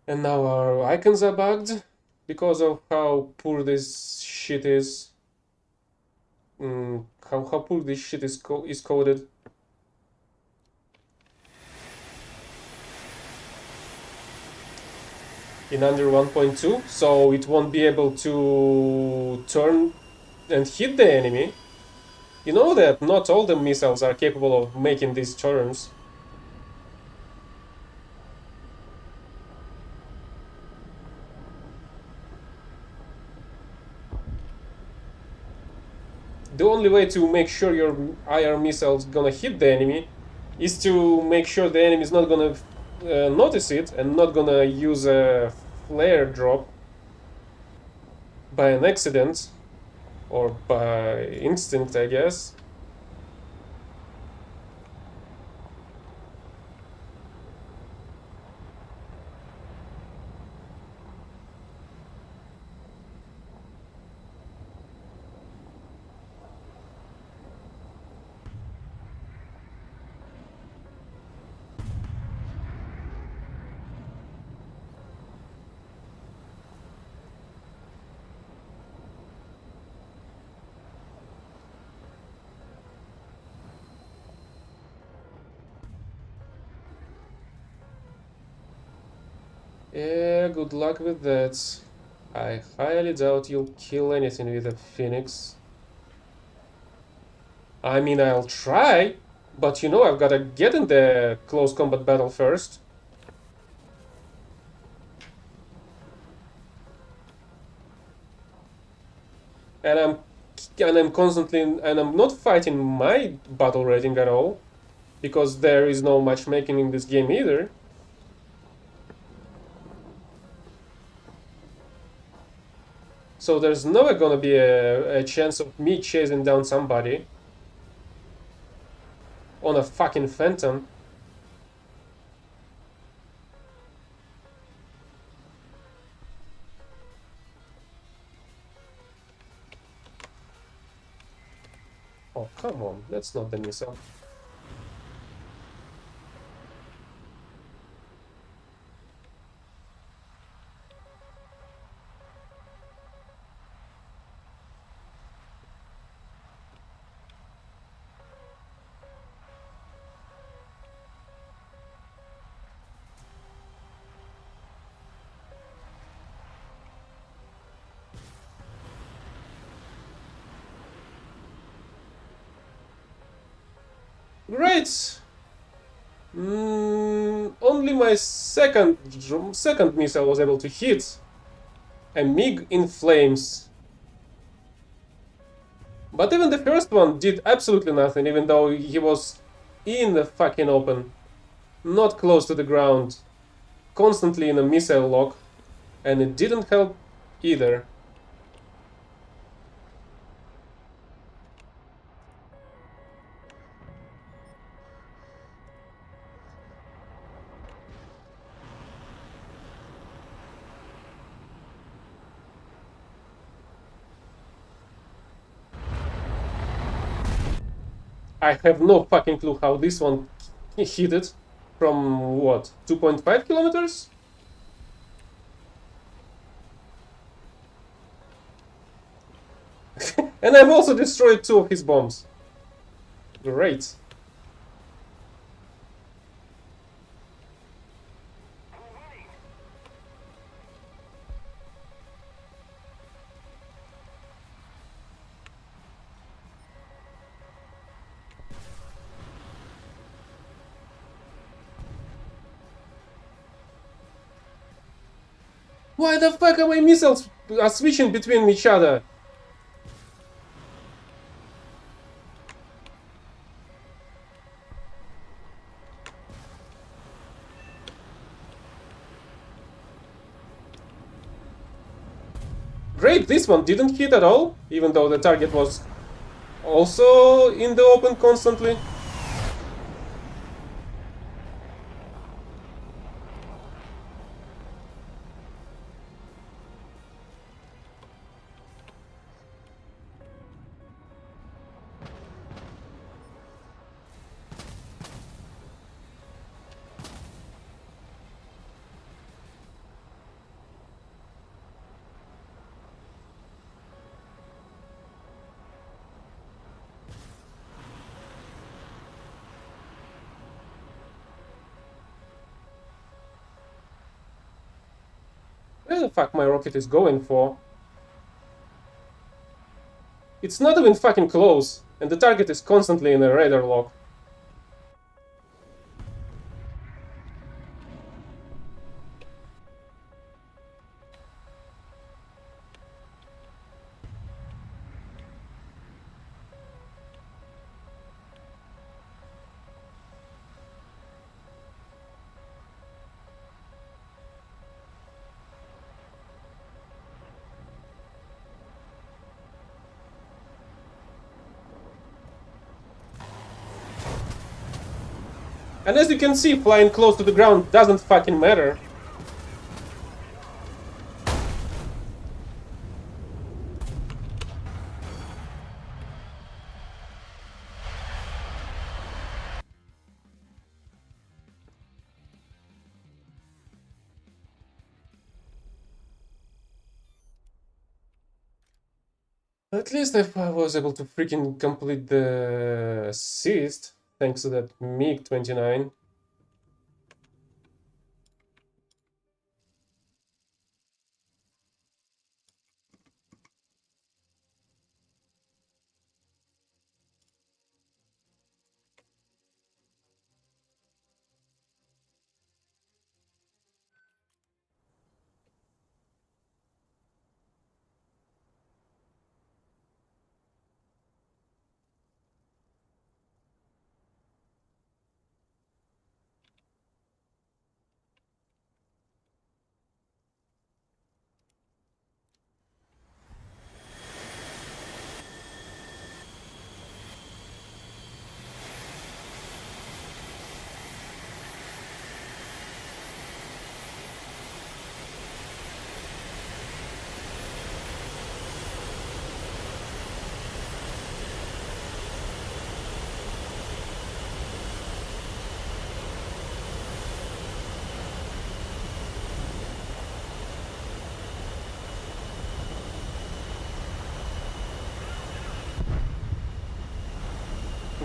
Speaker 1: And now our icons are bugged because of how poor this shit is. How poor this shit is coded. In under 1.2, so it won't be able to turn and hit the enemy. You know that not all the missiles are capable of making these turns. The only way to make sure your IR missile's gonna hit the enemy is to make sure the enemy is not gonna notice it and not gonna use a flare drop by an accident or by instinct, I guess. Yeah, good luck with that. I highly doubt you'll kill anything with a phoenix. I mean, I'll try, but you know I've gotta get in the close combat battle first. And I'm constantly and I'm not fighting my battle rating at all because there is no matchmaking in this game either. So there's never gonna be a chance of me chasing down somebody on a fucking phantom. Oh, come on, that's not the missile. Great! Only my second missile was able to hit. A MiG in flames. But even the first one did absolutely nothing, even though he was in the fucking open. Not close to the ground. Constantly in a missile lock. And it didn't help either. I have no fucking clue how this one hit it. From what? 2.5 kilometers? And I've also destroyed 2 of his bombs. Great. Why the fuck are my missiles are switching between each other? Great, this one didn't hit at all, even though the target was also in the open constantly. Where the fuck my rocket is going for? It's not even fucking close, and the target is constantly in a radar lock. And as you can see, flying close to the ground doesn't fucking matter. At least I was able to freaking complete the assist, thanks to that MiG-29.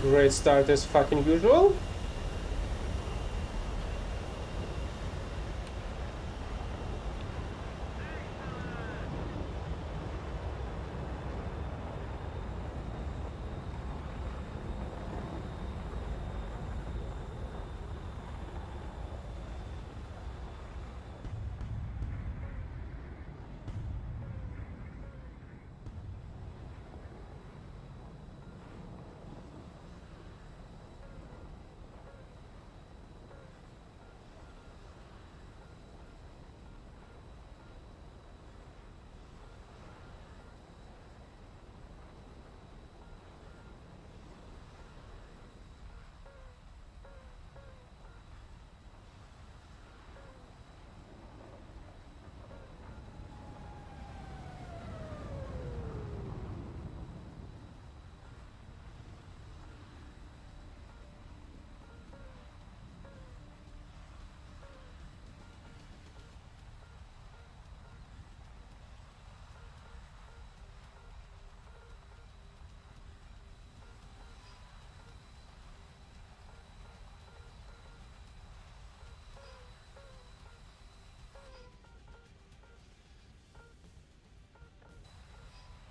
Speaker 1: Great start as fucking usual.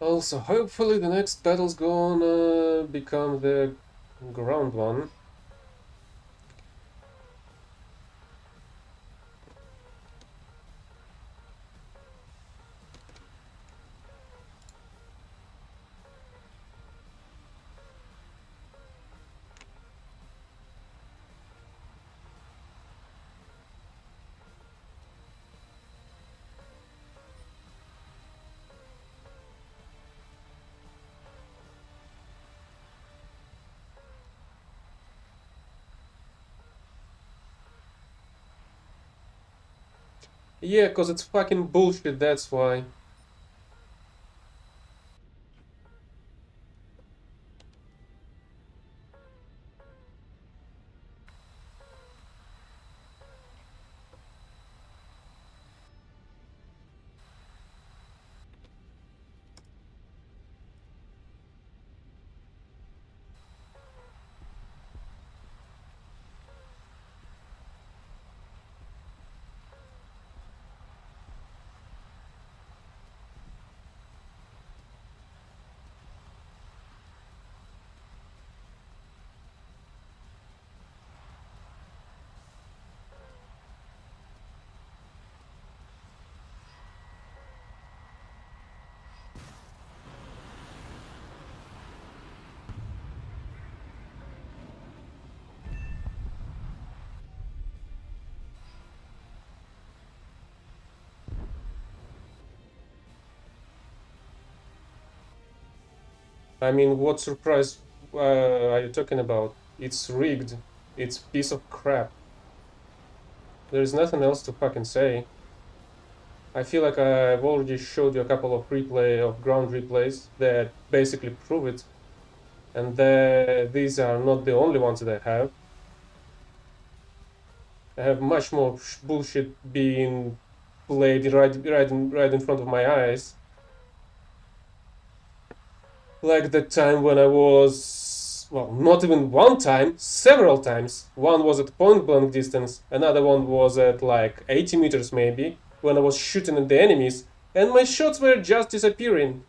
Speaker 1: Also, hopefully the next battle's gonna become the ground one. Yeah, cause it's fucking bullshit, that's why. I mean, what surprise are you talking about? It's rigged. It's piece of crap. There's nothing else to fucking say. I feel like I've already showed you a couple of ground replays that basically prove it, and these are not the only ones that I have. I have much more bullshit being played right in front of my eyes. Like the time when I was, well, not even one time, several times. One was at point blank distance, another one was at like 80 meters maybe, when I was shooting at the enemies, and my shots were just disappearing.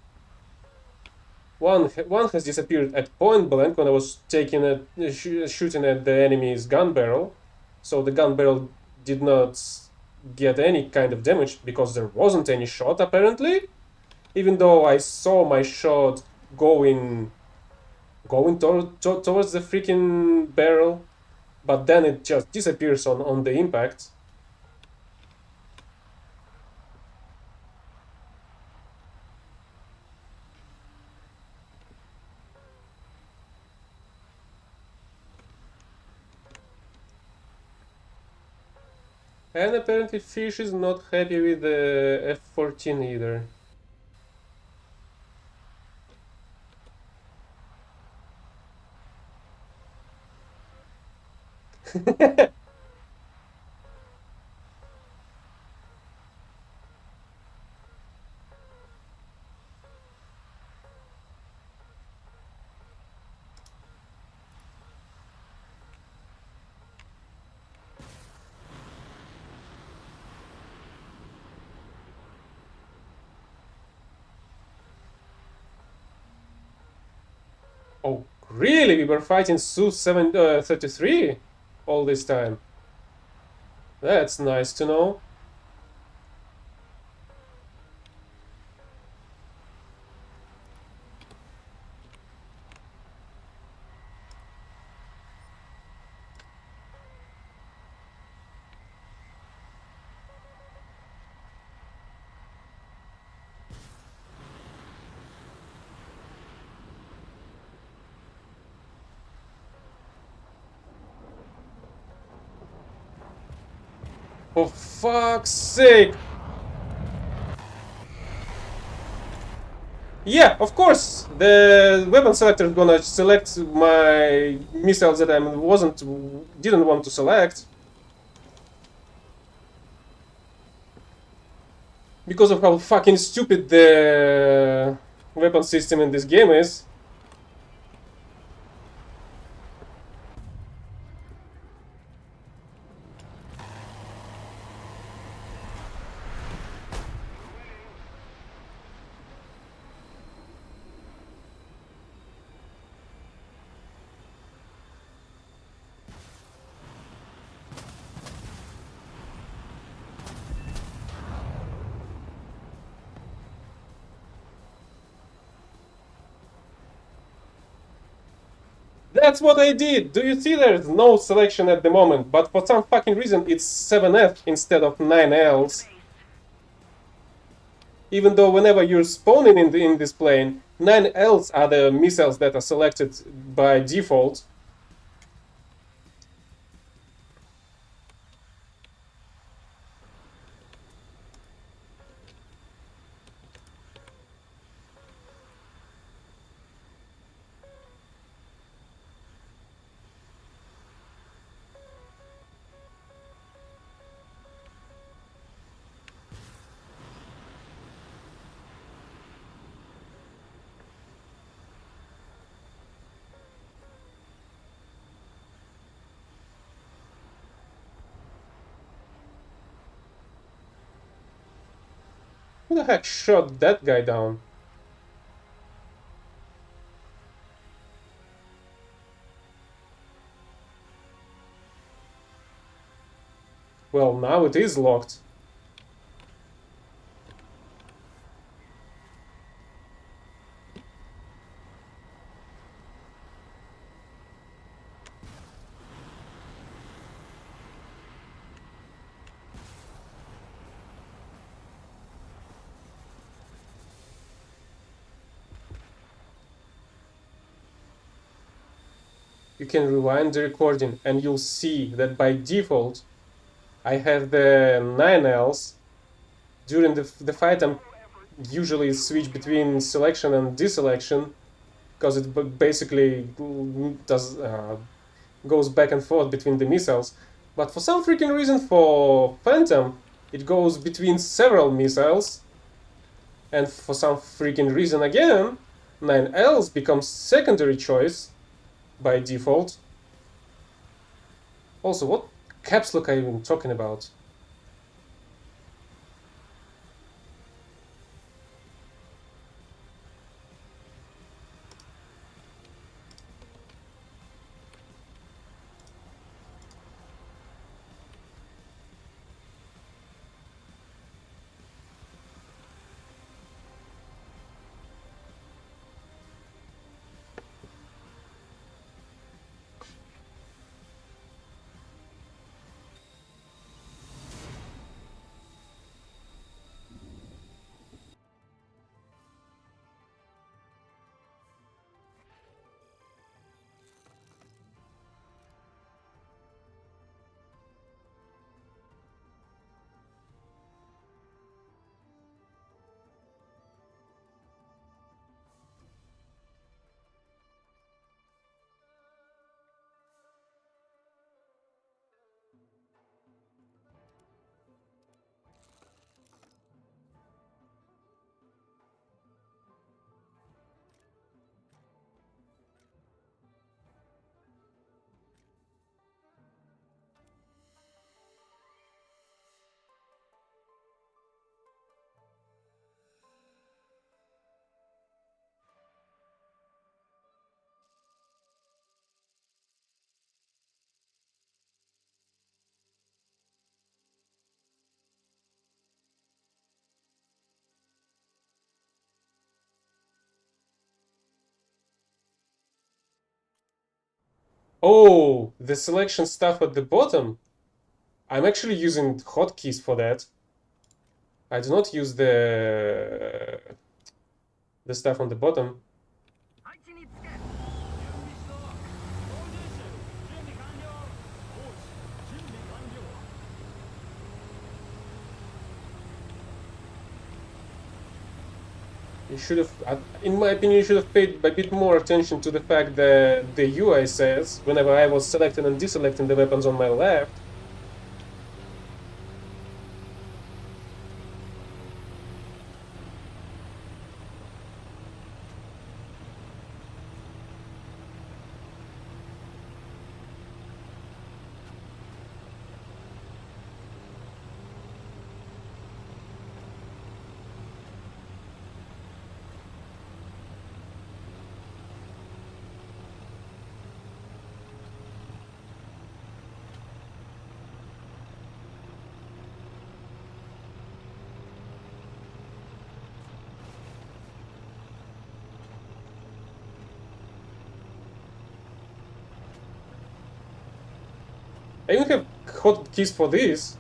Speaker 1: One has disappeared at point blank when I was shooting at the enemy's gun barrel, so the gun barrel did not get any kind of damage because there wasn't any shot apparently, even though I saw my shot going towards the freaking barrel, but then it just disappears on the impact. And apparently Fish is not happy with the F-14 either. Oh, really? We were fighting Su-33 all this time? That's nice to know. For fuck's sake! Yeah, of course. The weapon selector is gonna select my missiles that I didn't want to select because of how fucking stupid the weapon system in this game is. That's what I did! Do you see there's no selection at the moment, but for some fucking reason it's 7F instead of 9Ls. Even though whenever you're spawning in this plane, 9Ls are the missiles that are selected by default. Who the heck shot that guy down? Well, now it is locked. You can rewind the recording and you'll see that by default I have the 9Ls. During the fight I'm usually switch between selection and deselection because it basically goes back and forth between the missiles. But for some freaking reason for Phantom it goes between several missiles, and for some freaking reason again 9Ls becomes secondary choice by default. Also, what caps lock are you even talking about? Oh, the selection stuff at the bottom. I'm actually using hotkeys for that. I do not use the stuff on the bottom. You should have, in my opinion, you should have paid a bit more attention to the fact that the UI says, whenever I was selecting and deselecting the weapons on my left, I even have hotkeys for this.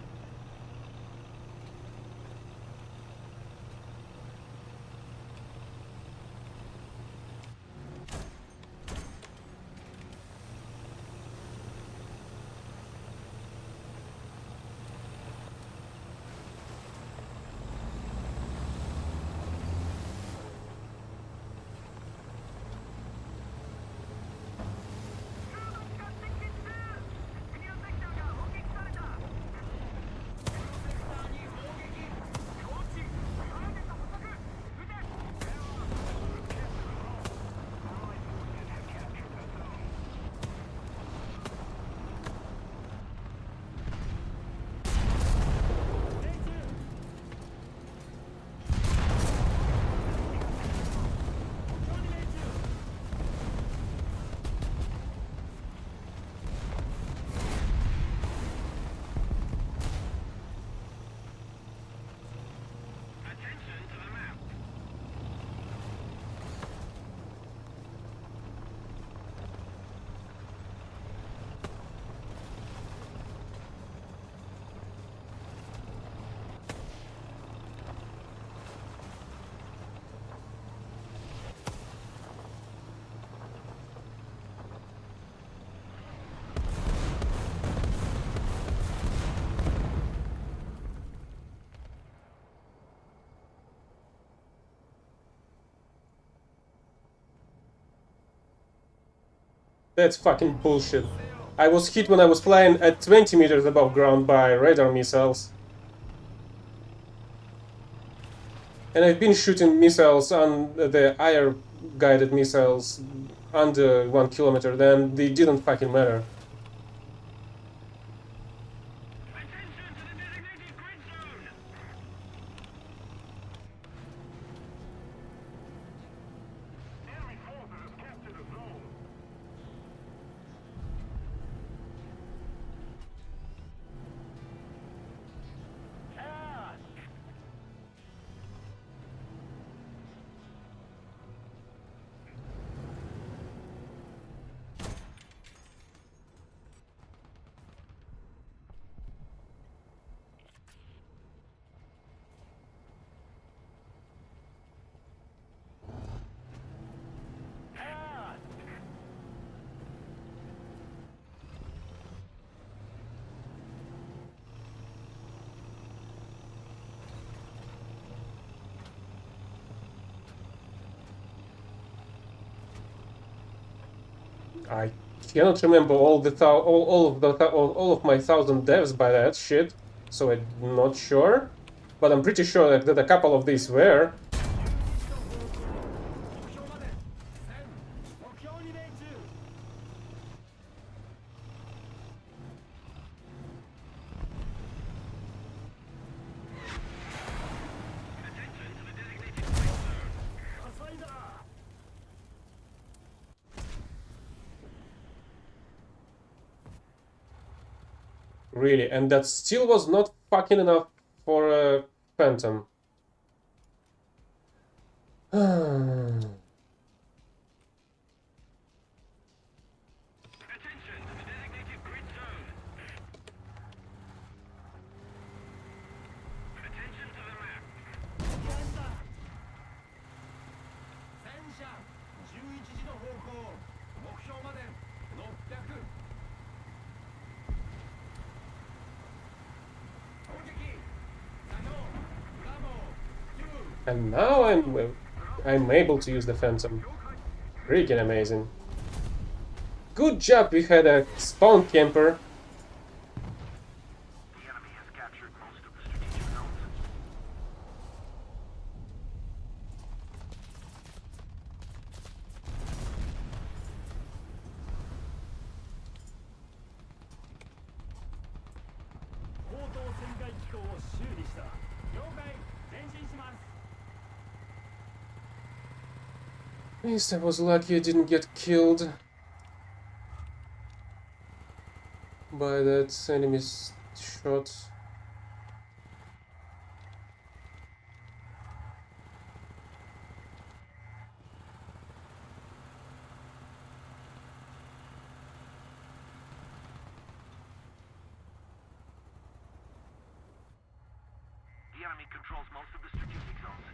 Speaker 1: That's fucking bullshit. I was hit when I was flying at 20 meters above ground by radar missiles. And I've been shooting missiles on the air guided missiles under 1 kilometer, then they didn't fucking matter. I cannot remember all of my 1,000 devs by that shit, so I'm not sure. But I'm pretty sure that a couple of these were. Really, and that still was not fucking enough for a Phantom. And now I'm able to use the Phantom. Freaking amazing. Good job, we had a spawn camper. At least I was lucky I didn't get killed by that enemy's shot.
Speaker 2: The enemy controls most of the strategic zones.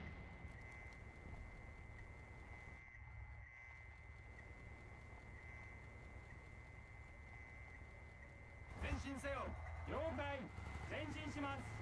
Speaker 2: 前進せよ。了解。前進します。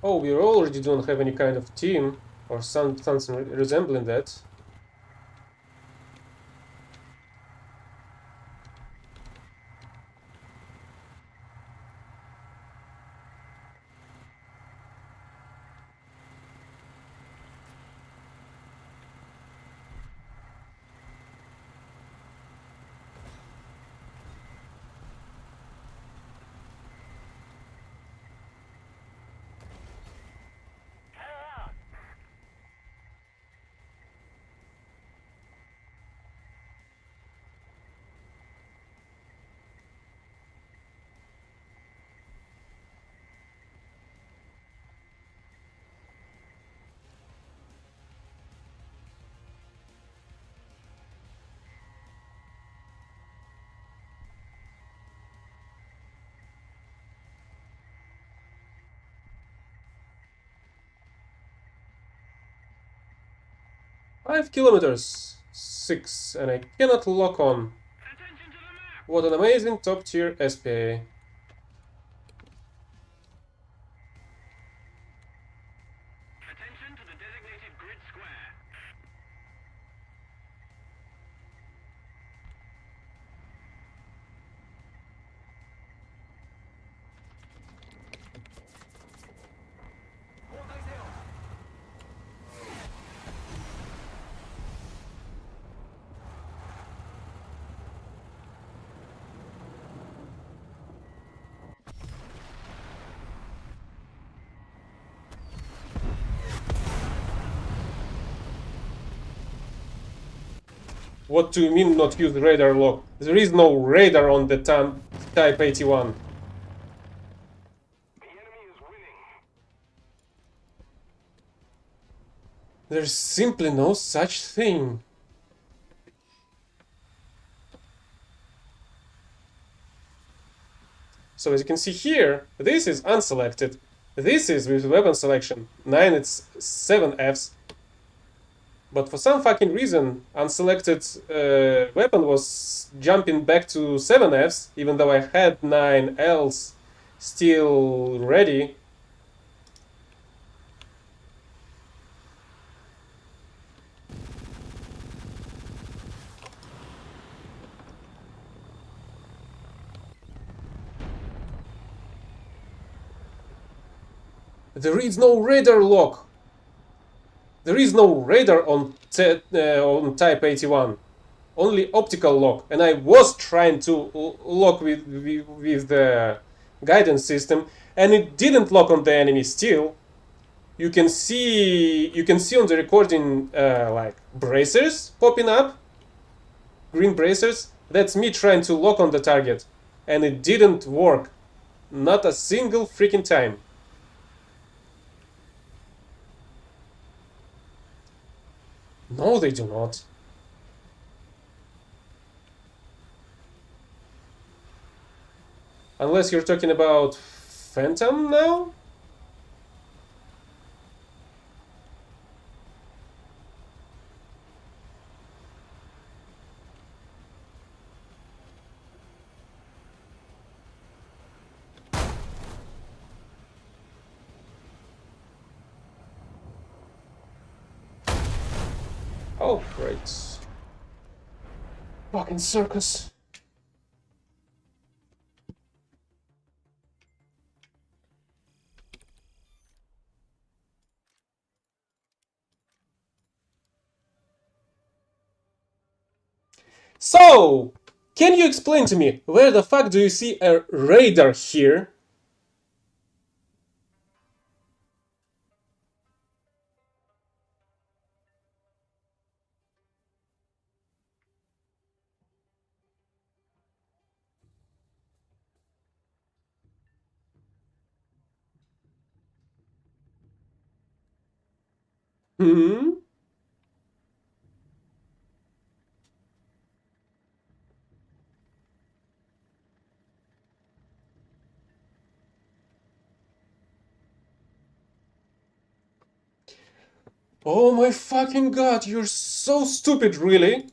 Speaker 1: Oh, we already don't have any kind of team or something resembling that. Five kilometers, 6, and I cannot lock on. What an amazing top tier SPA.
Speaker 2: Attention to the designated grid square.
Speaker 1: What do you mean not use radar lock? There is no radar on the Type 81.
Speaker 2: The enemy is winning.
Speaker 1: There's simply no such thing. So as you can see here, this is unselected. This is with weapon selection. 9, it's 7 Fs. But for some fucking reason, unselected weapon was jumping back to 7 Fs, even though I had 9 Ls still ready. There is no radar lock. There is no radar on Type 81. Only optical lock. And I was trying to lock with the guidance system, and it didn't lock on the enemy still. You can see on the recording like bracers popping up, green bracers. That's me trying to lock on the target, and it didn't work. Not a single freaking time. No, they do not. Unless you're talking about Phantom now? Oh, great. Fucking circus. So, can you explain to me, where the fuck do you see a radar here? Hmm? Oh my fucking god, you're so stupid, really?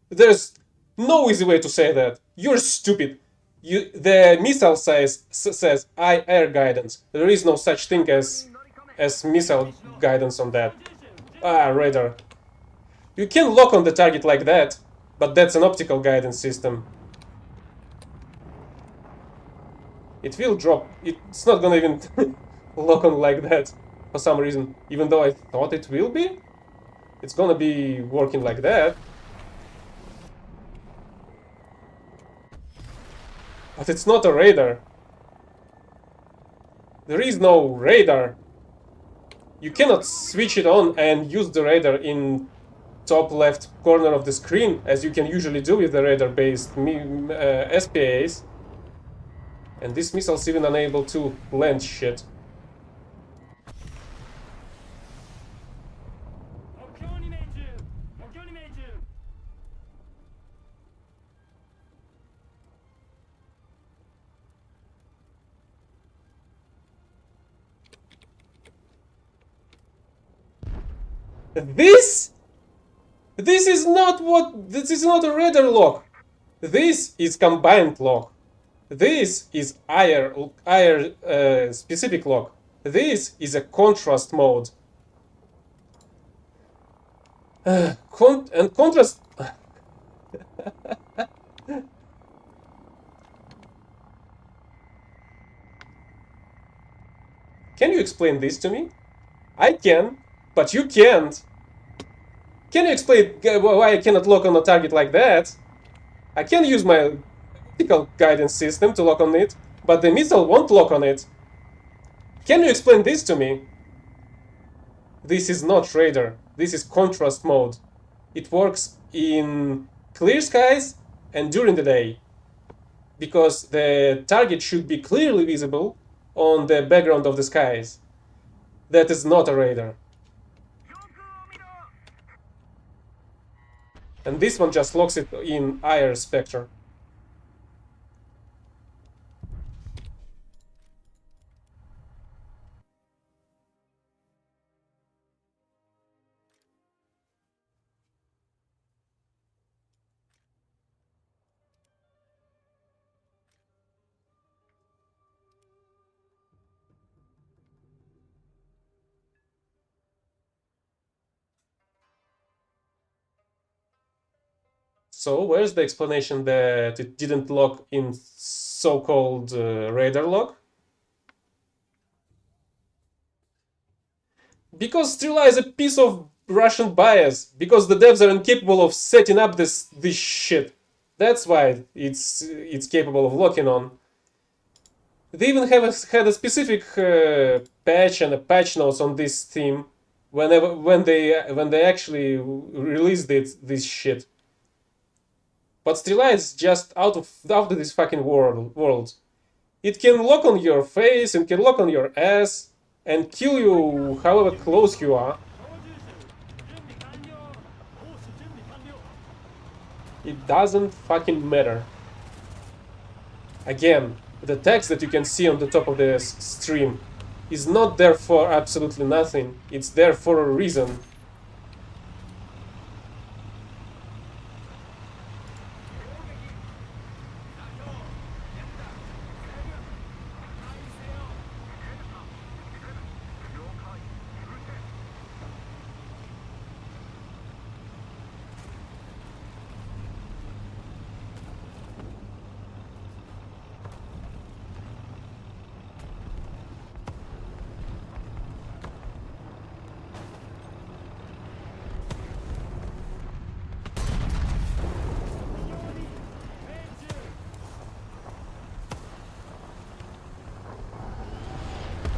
Speaker 1: There's no easy way to say that. You're stupid. The missile says I air guidance. There is no such thing as missile guidance on that. Ah, radar. You can lock on the target like that, but that's an optical guidance system. It will drop. It's not gonna even lock on like that for some reason. Even though I thought it will be, it's gonna be working like that. But it's not a radar. There is no radar. You cannot switch it on and use the radar in top left corner of the screen, as you can usually do with the radar-based SPAs. And this missile's even unable to land shit. This is not what. This is not a radar lock. This is combined lock. This is IR specific lock. This is a contrast mode. And contrast. Can you explain this to me? I can, but you can't. Can you explain why I cannot lock on a target like that? I can use my optical guidance system to lock on it, but the missile won't lock on it. Can you explain this to me? This is not radar. This is contrast mode. It works in clear skies and during the day, because the target should be clearly visible on the background of the skies. That is not a radar. And this one just locks it in IR spectrum. So where's the explanation that it didn't lock in so-called radar lock? Because Strela is a piece of Russian bias. Because the devs are incapable of setting up this shit. That's why it's capable of locking on. They even had a specific patch and a patch notes on this theme when they actually released this shit. But Strela is just out of this fucking world. It can lock on your face, it can lock on your ass, and kill you however close you are. It doesn't fucking matter. Again, the text that you can see on the top of the stream is not there for absolutely nothing. It's there for a reason.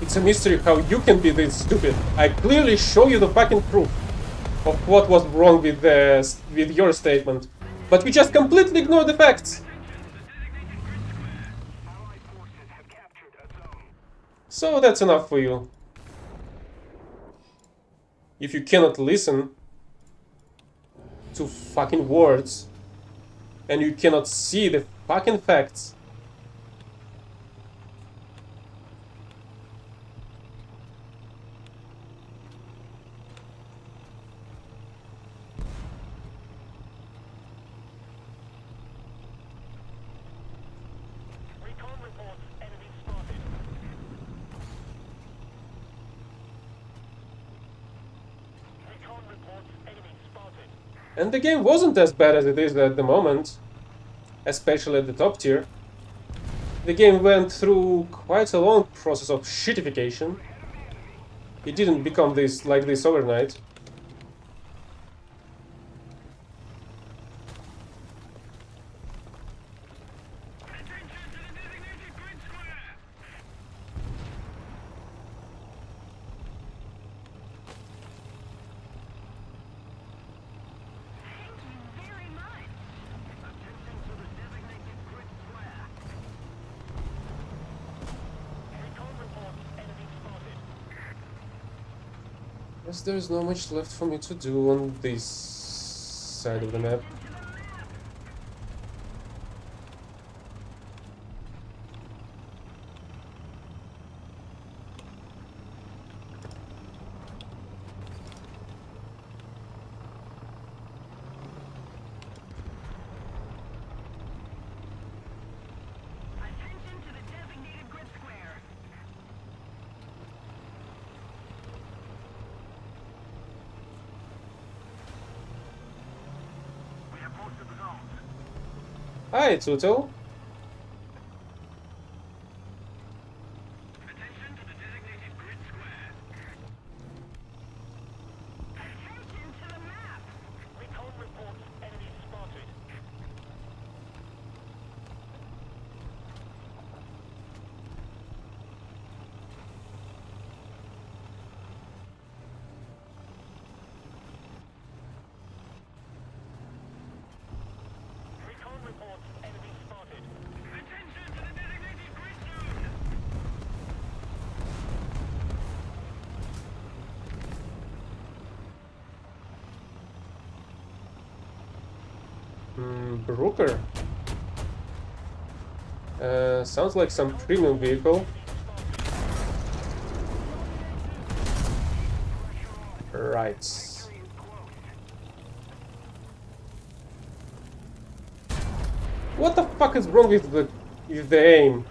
Speaker 1: It's a mystery how you can be this stupid. I clearly show you the fucking proof of what was wrong with your statement, but you just completely ignore the facts. So that's enough for you. If you cannot listen to fucking words and you cannot see the fucking facts,
Speaker 2: Recon reports enemy spotted. Recon reports enemy spotted.
Speaker 1: and the game wasn't as bad as it is at the moment, especially at the top tier. The game went through quite a long process of shitification. It didn't become like this overnight. Guess there's not much left for me to do on this side of the map. Hi, Tuto. Brooker. Sounds like some premium vehicle. Right. What the fuck is wrong with the aim?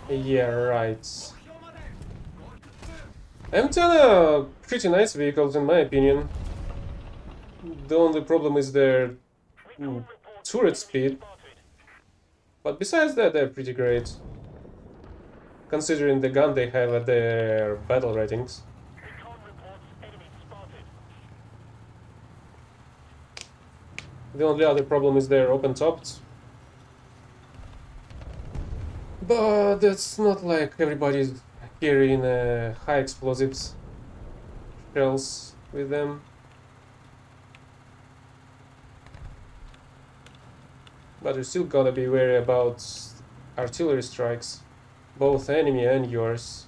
Speaker 1: Yeah, right. M10 are pretty nice vehicles in my opinion. The only problem is their turret speed. But besides that, they're pretty great. Considering the gun they have at their battle ratings. The only other problem is they're open-topped. But that's not like everybody's carrying high explosives shells with them. But you still gotta be wary about artillery strikes, both enemy and yours.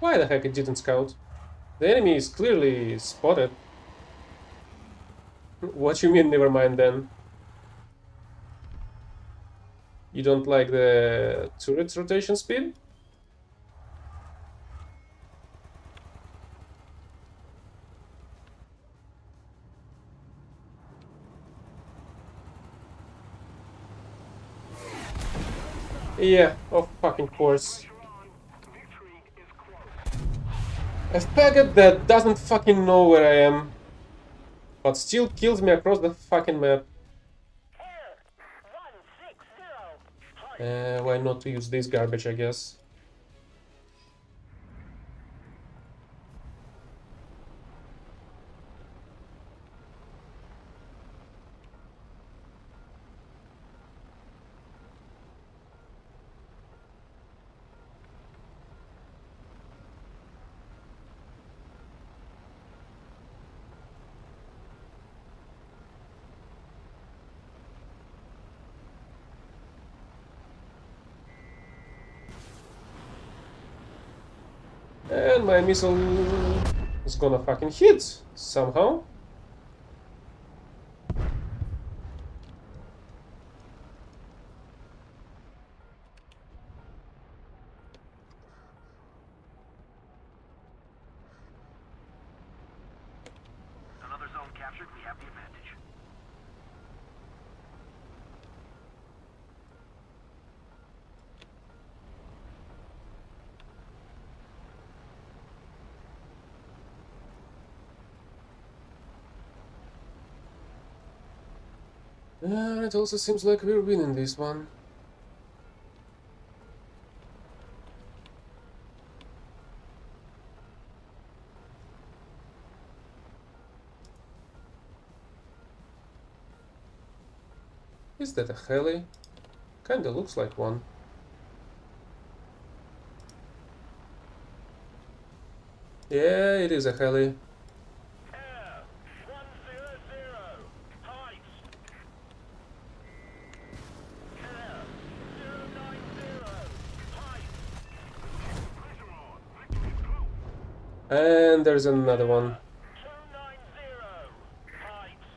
Speaker 1: Why the heck it didn't scout? The enemy is clearly spotted. What you mean, never mind then? You don't like the turret rotation speed? Yeah, of fucking course. A faggot that doesn't fucking know where I am, but still kills me across the fucking map. Why not use this garbage, I guess. And my missile is gonna fucking hit somehow.
Speaker 2: Another zone captured. We have the advantage.
Speaker 1: It also seems like we're winning this one. Is that a heli? Kinda looks like one. Yeah, it is a heli.
Speaker 2: Air 100. Heights. Air 090. Heights. Pressure on. Victory is close.
Speaker 1: And there's another one.
Speaker 2: 290. Heights.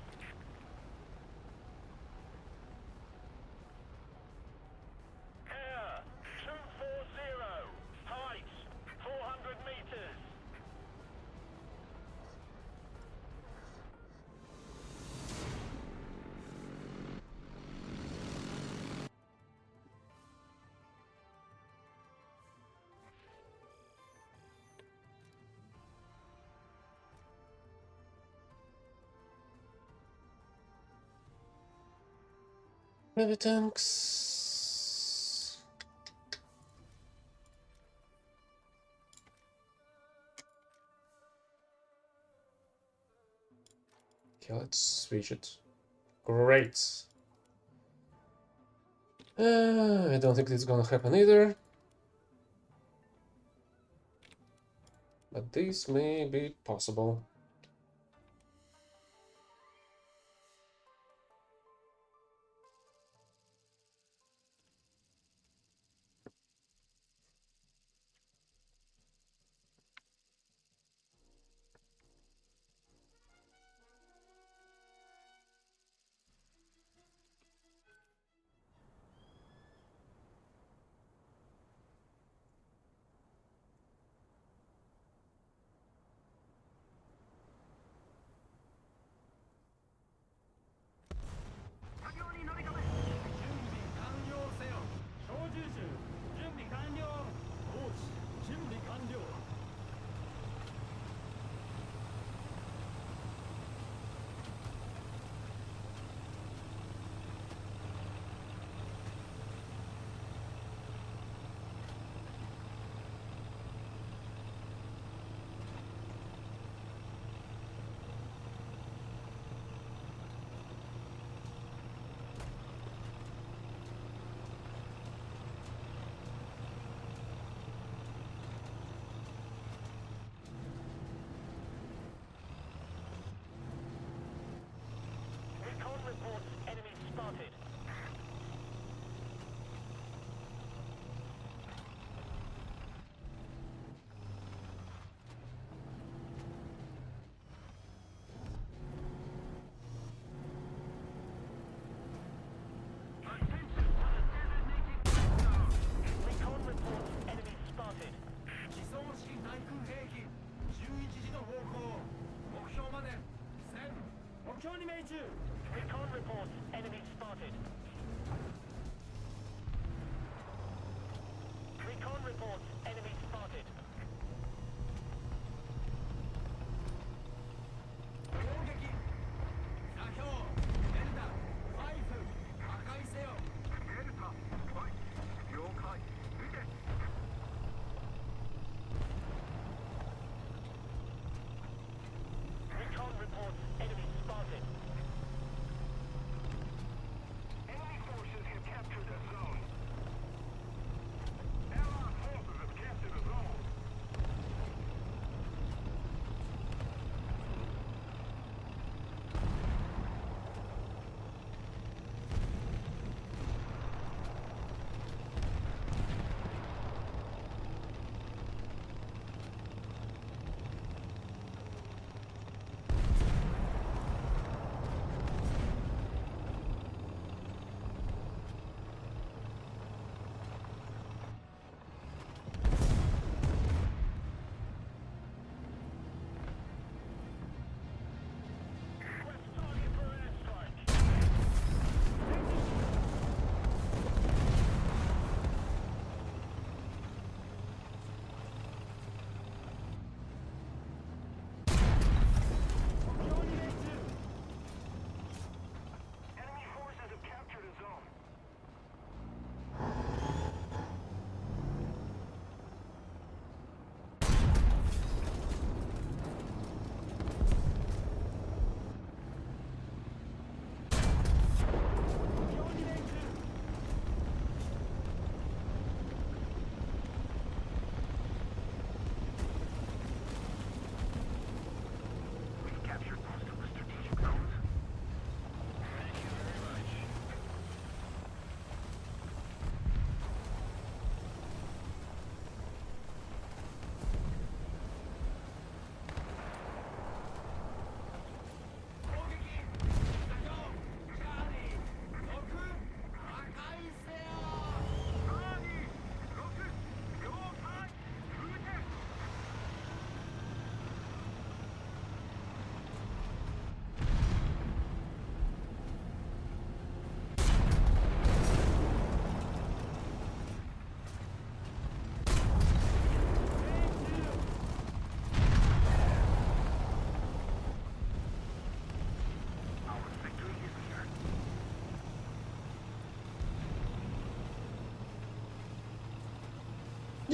Speaker 2: Air 240. Heights. 400 meters.
Speaker 1: Heavy tanks. Okay, let's switch it. Great. I don't think it's gonna happen either. But this may be possible.
Speaker 2: Recon reports enemy spotted. Recon reports enemy spotted. 自走式対空兵器11時の方向目標まで1000目標に命中 Recon reports enemy spotted. Recon reports enemy spotted. 攻撃座標デルタ5破壊せよデルタ5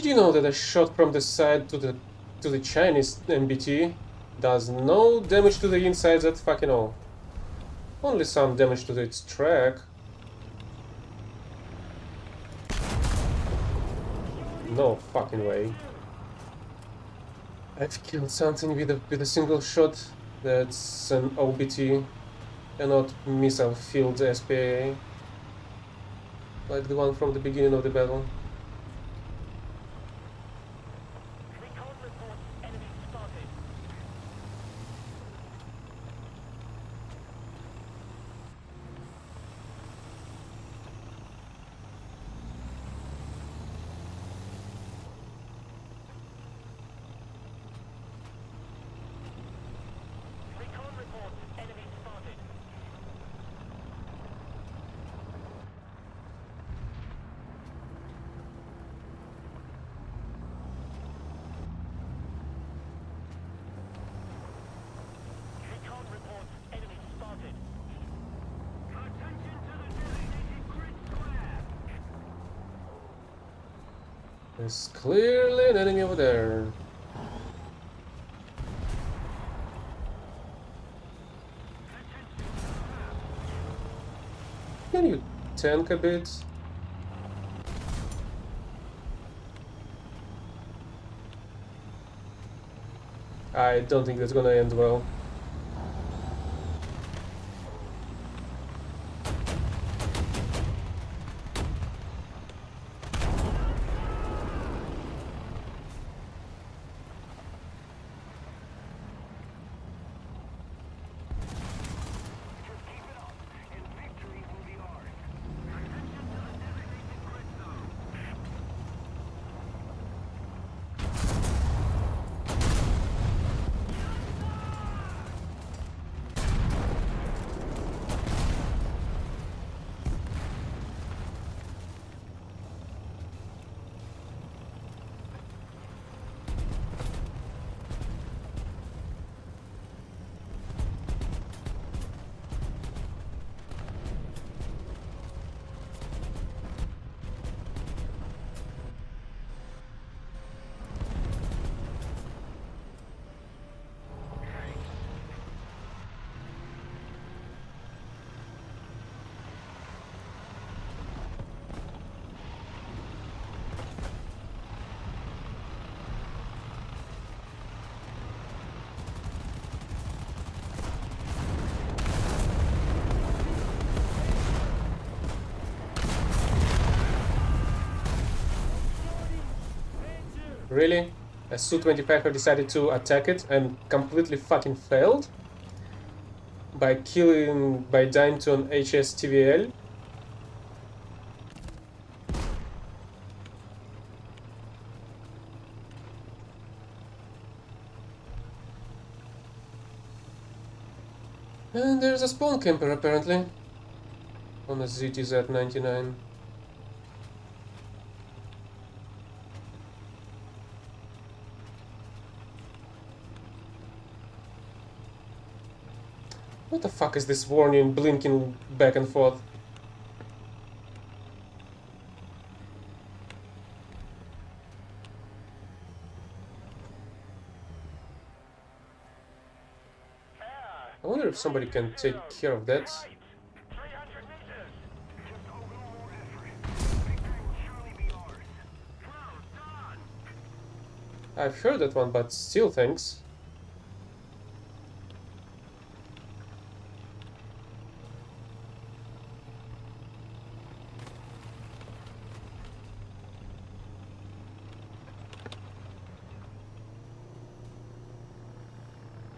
Speaker 1: Did you know that a shot from the side to the Chinese MBT does no damage to the insides at fucking all? Only some damage to its track. No fucking way. I've killed something with a single shot. That's an OBT, and not missile field SPA, like the one from the beginning of the battle.
Speaker 2: Recon reports enemy spotted. Recon reports enemy spotted. Recon reports enemy spotted. Attention to the designated grid square.
Speaker 1: There's clearly an enemy over there. Can you tank a bit? I don't think that's gonna end well.
Speaker 2: Just keep it up, and victory will be ours. Attention to the designated grid zone.
Speaker 1: Really? A Su-25 decided to attack it and completely fucking failed? By dying to an HSTVL? And there's a spawn camper apparently. On a ZTZ-99. What the fuck is this warning blinking back and forth? I wonder if somebody can take care of that.
Speaker 2: 300 meters. Just a little more effort. Victory will surely be ours. Well done.
Speaker 1: I've heard that one, but still thanks.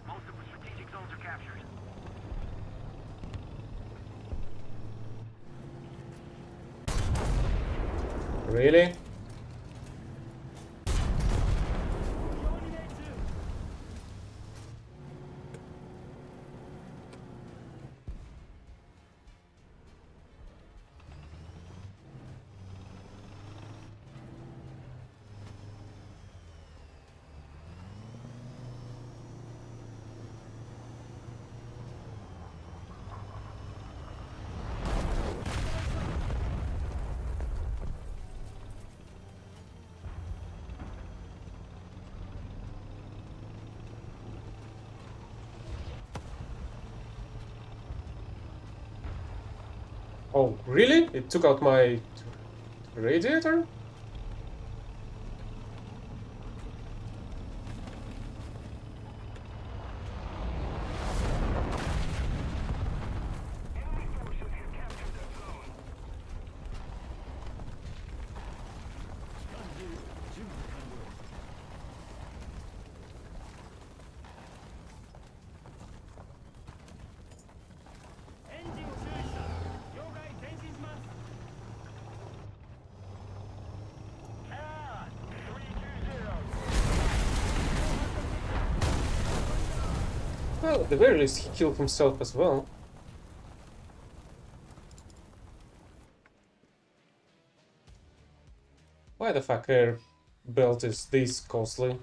Speaker 2: Most of the strategic zones are captured.
Speaker 1: Really? Oh, really? It took out my radiator? Well, at the very least, he killed himself as well. Why the fuck air belt is this costly?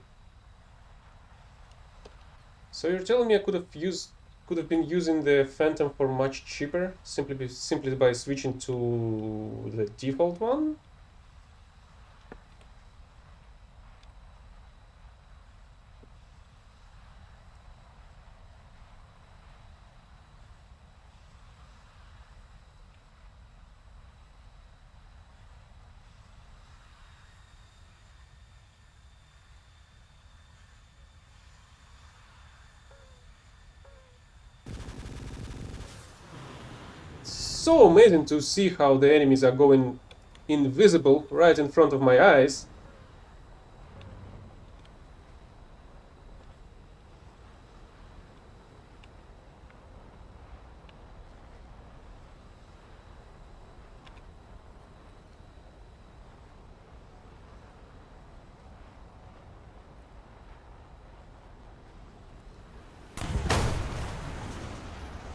Speaker 1: So you're telling me I could have been using the Phantom for much cheaper, simply by switching to the default one? So amazing to see how the enemies are going invisible right in front of my eyes.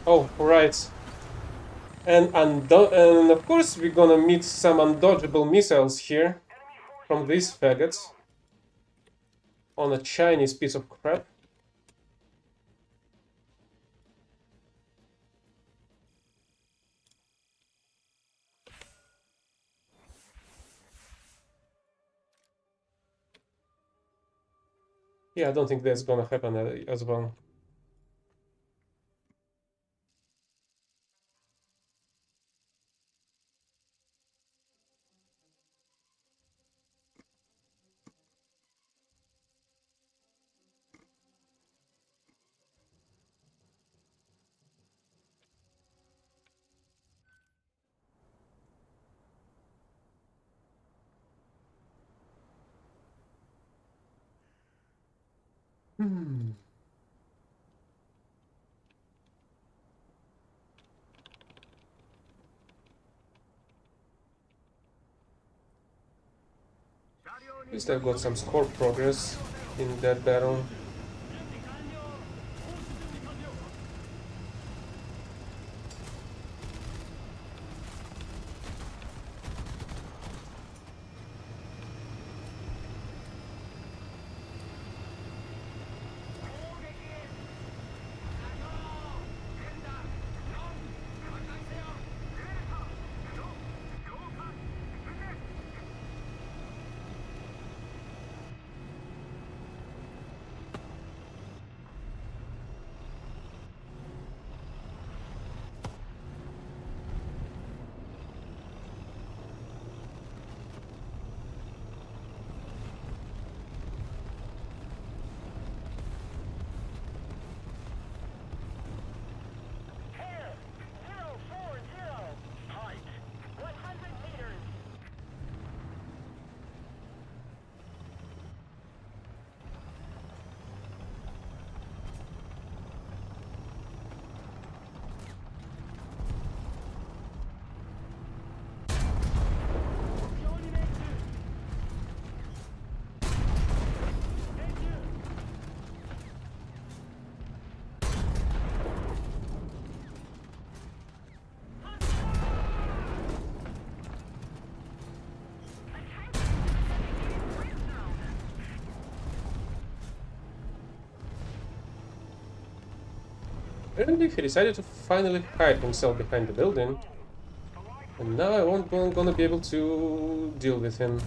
Speaker 1: Oh, right. And of course we're gonna meet some undodgeable missiles here from these faggots on a Chinese piece of crap. Yeah, I don't think that's gonna happen as well. Hmm. At least I've got some score progress in that battle. Apparently he decided to finally hide himself behind the building, and now I won't gonna be able to deal with him.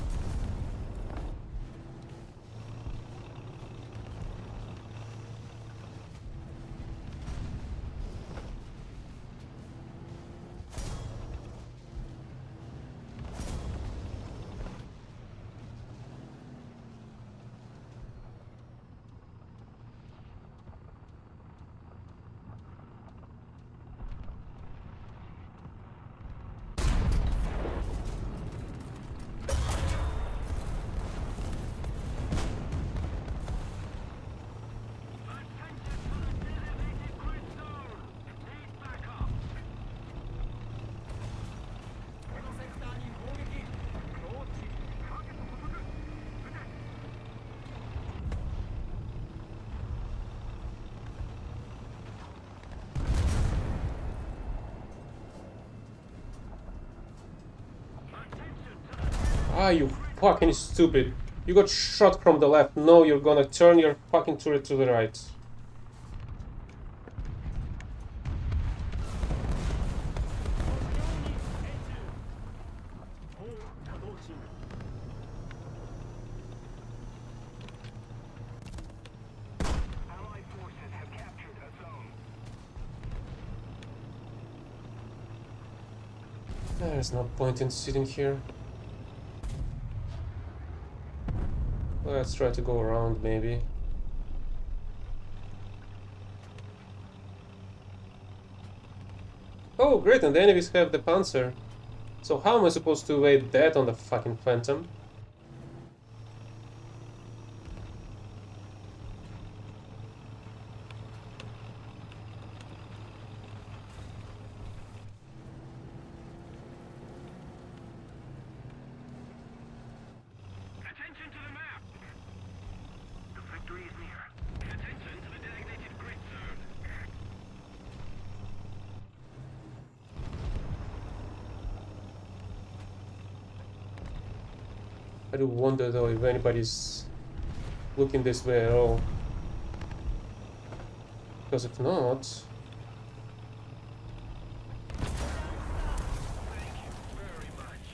Speaker 1: Ah, you fucking stupid. You got shot from the left. No, you're gonna turn your fucking turret to the right.
Speaker 2: Allied forces have captured a zone.
Speaker 1: There's no point in sitting here. Let's try to go around, maybe. Oh, great, and the enemies have the Panzer. So how am I supposed to evade that on the fucking Phantom?
Speaker 2: Attention to the map! The victory is near. Attention to the designated grid zone.
Speaker 1: I do wonder though if anybody's looking this way at all. Because if not...
Speaker 2: Thank you very much.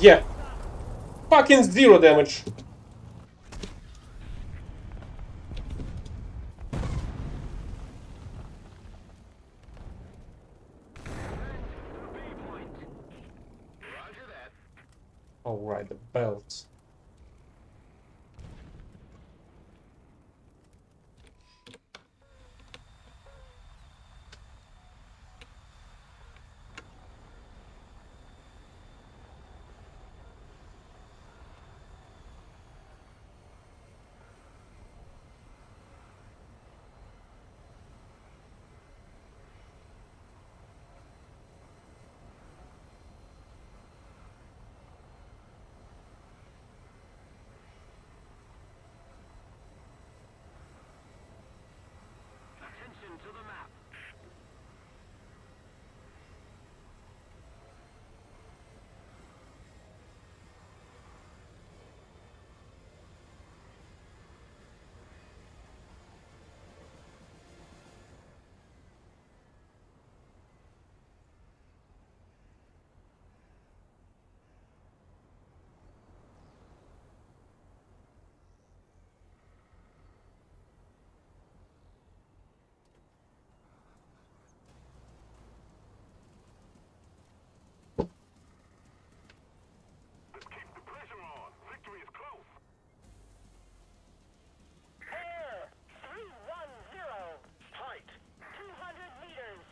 Speaker 1: Yeah! Fucking 0 damage!
Speaker 2: B point. Roger that.
Speaker 1: Alright, the belt.
Speaker 2: Attention to the map. Let's keep the pressure on. Victory is close. Air 310. Height 200 meters.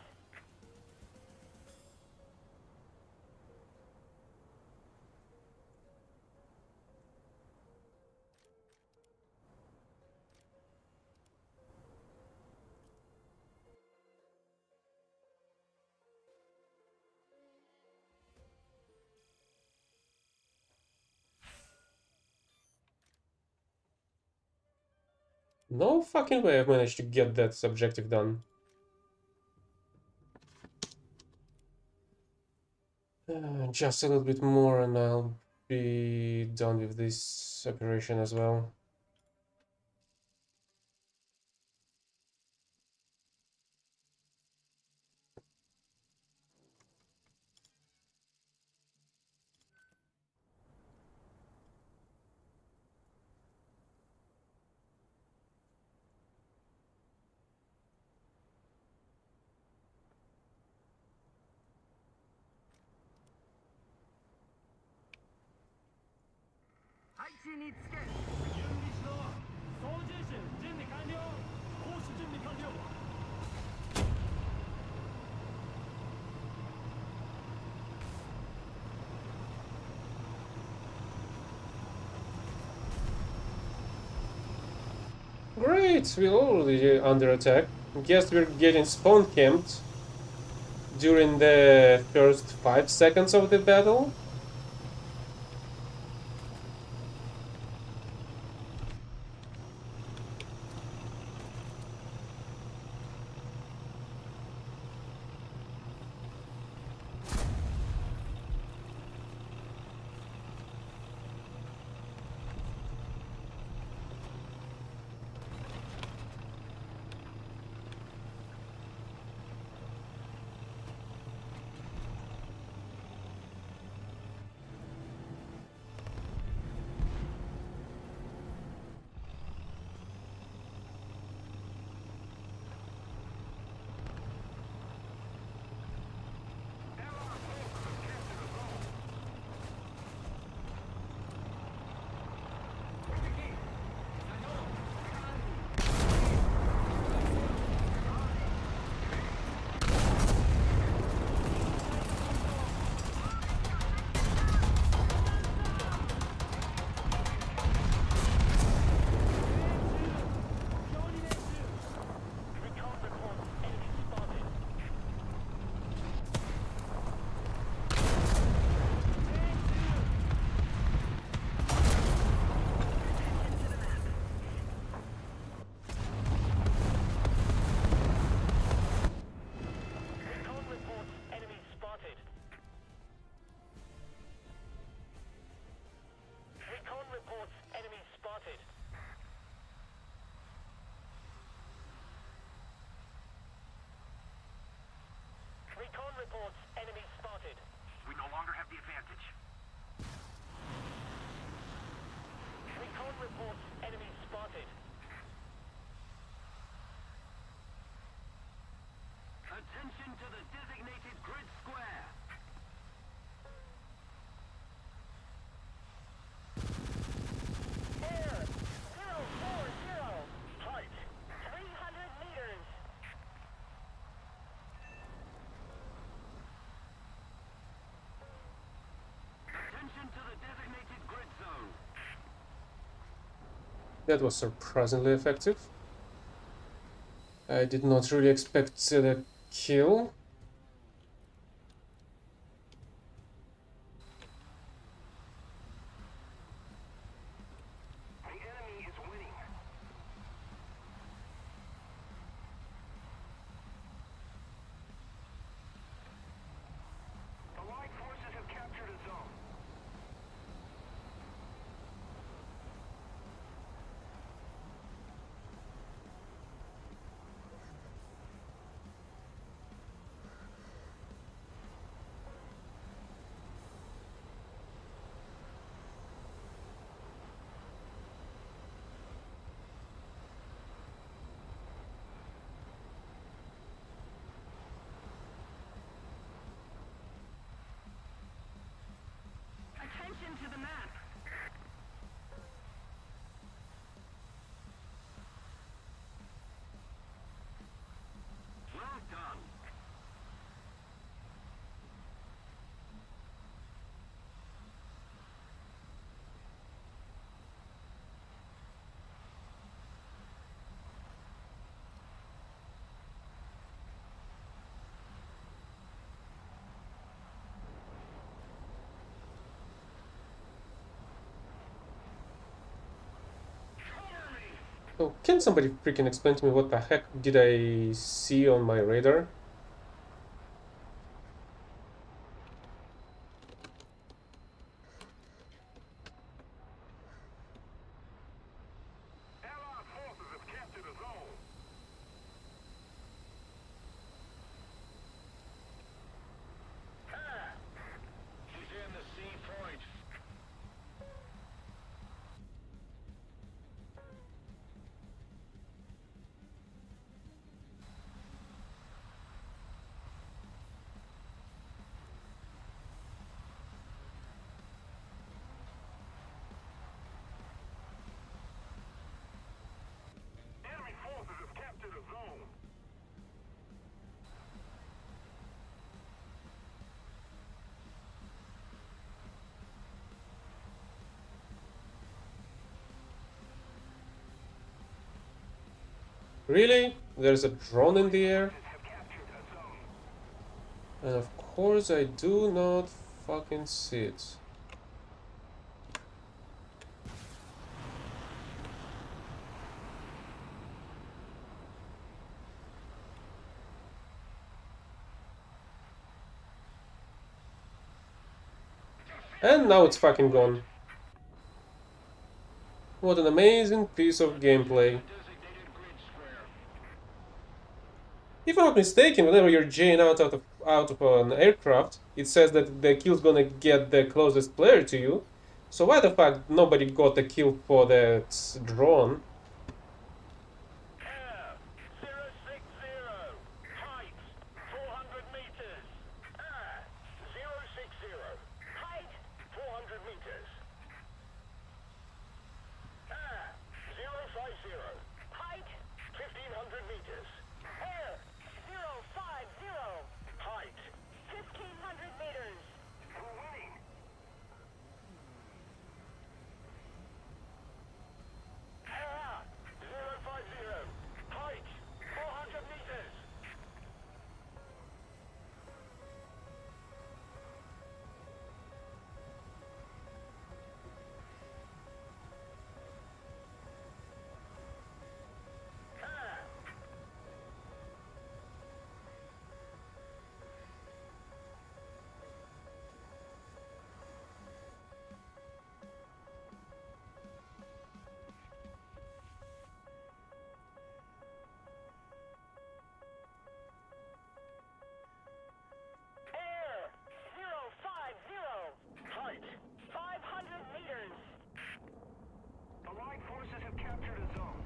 Speaker 1: No fucking way I've managed to get that objective done. Just a little bit more and I'll be done with this operation as well. Great, we're already under attack. Guess we're getting spawn camped during the first 5 seconds of the battle. That was surprisingly effective. I did not really expect the kill.
Speaker 2: The enemy is winning. Allied forces have captured a zone. Attention to the map. Well done.
Speaker 1: So, can somebody freaking explain to me what the heck did I see on my radar?
Speaker 2: Allied forces have captured a zone. She's in the C point. Enemy forces have captured a zone.
Speaker 1: Really? There's a drone in the air?
Speaker 2: Forces have captured a zone.
Speaker 1: And of course I do not fucking see it. And now it's fucking gone. What an amazing piece of gameplay.
Speaker 2: Designated grid square.
Speaker 1: If I'm not mistaken, whenever you're Jane out of an aircraft, it says that the kill's gonna get the closest player to you. So why the fuck nobody got the kill for that drone?
Speaker 2: Air 060. Height 400 meters. Air 060. Height 400 meters. Air 050. Height 1500 meters. Air 050. Height 1500 meters. We're winning. Air 050. Height 400 meters. Air Air 050. Height 500 meters. Allied forces have captured a zone.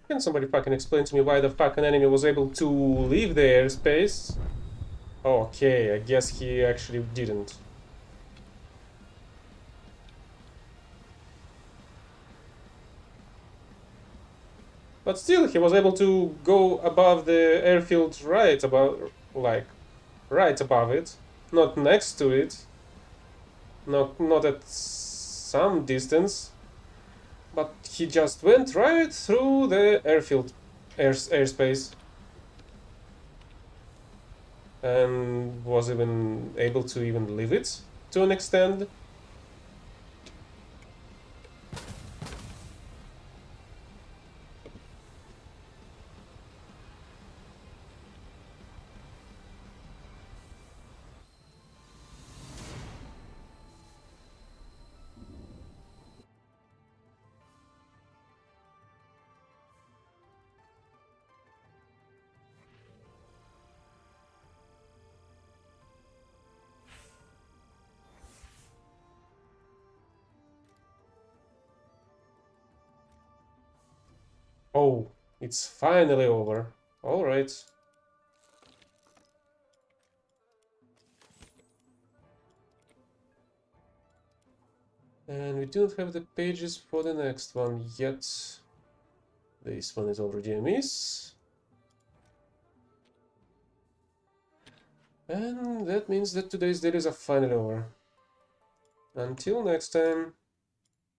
Speaker 1: Can somebody fucking explain to me why the fucking enemy was able to leave the airspace? Okay, I guess he actually didn't. But still, he was able to go above the airfield, right above, like, right above it, not next to it, not at some distance, but he just went right through the airfield, airspace, and was even able to even leave it to an extent. Oh, it's finally over. All right. And we don't have the pages for the next one yet. This one is already a miss. And that means that today's dailies are finally over. Until next time.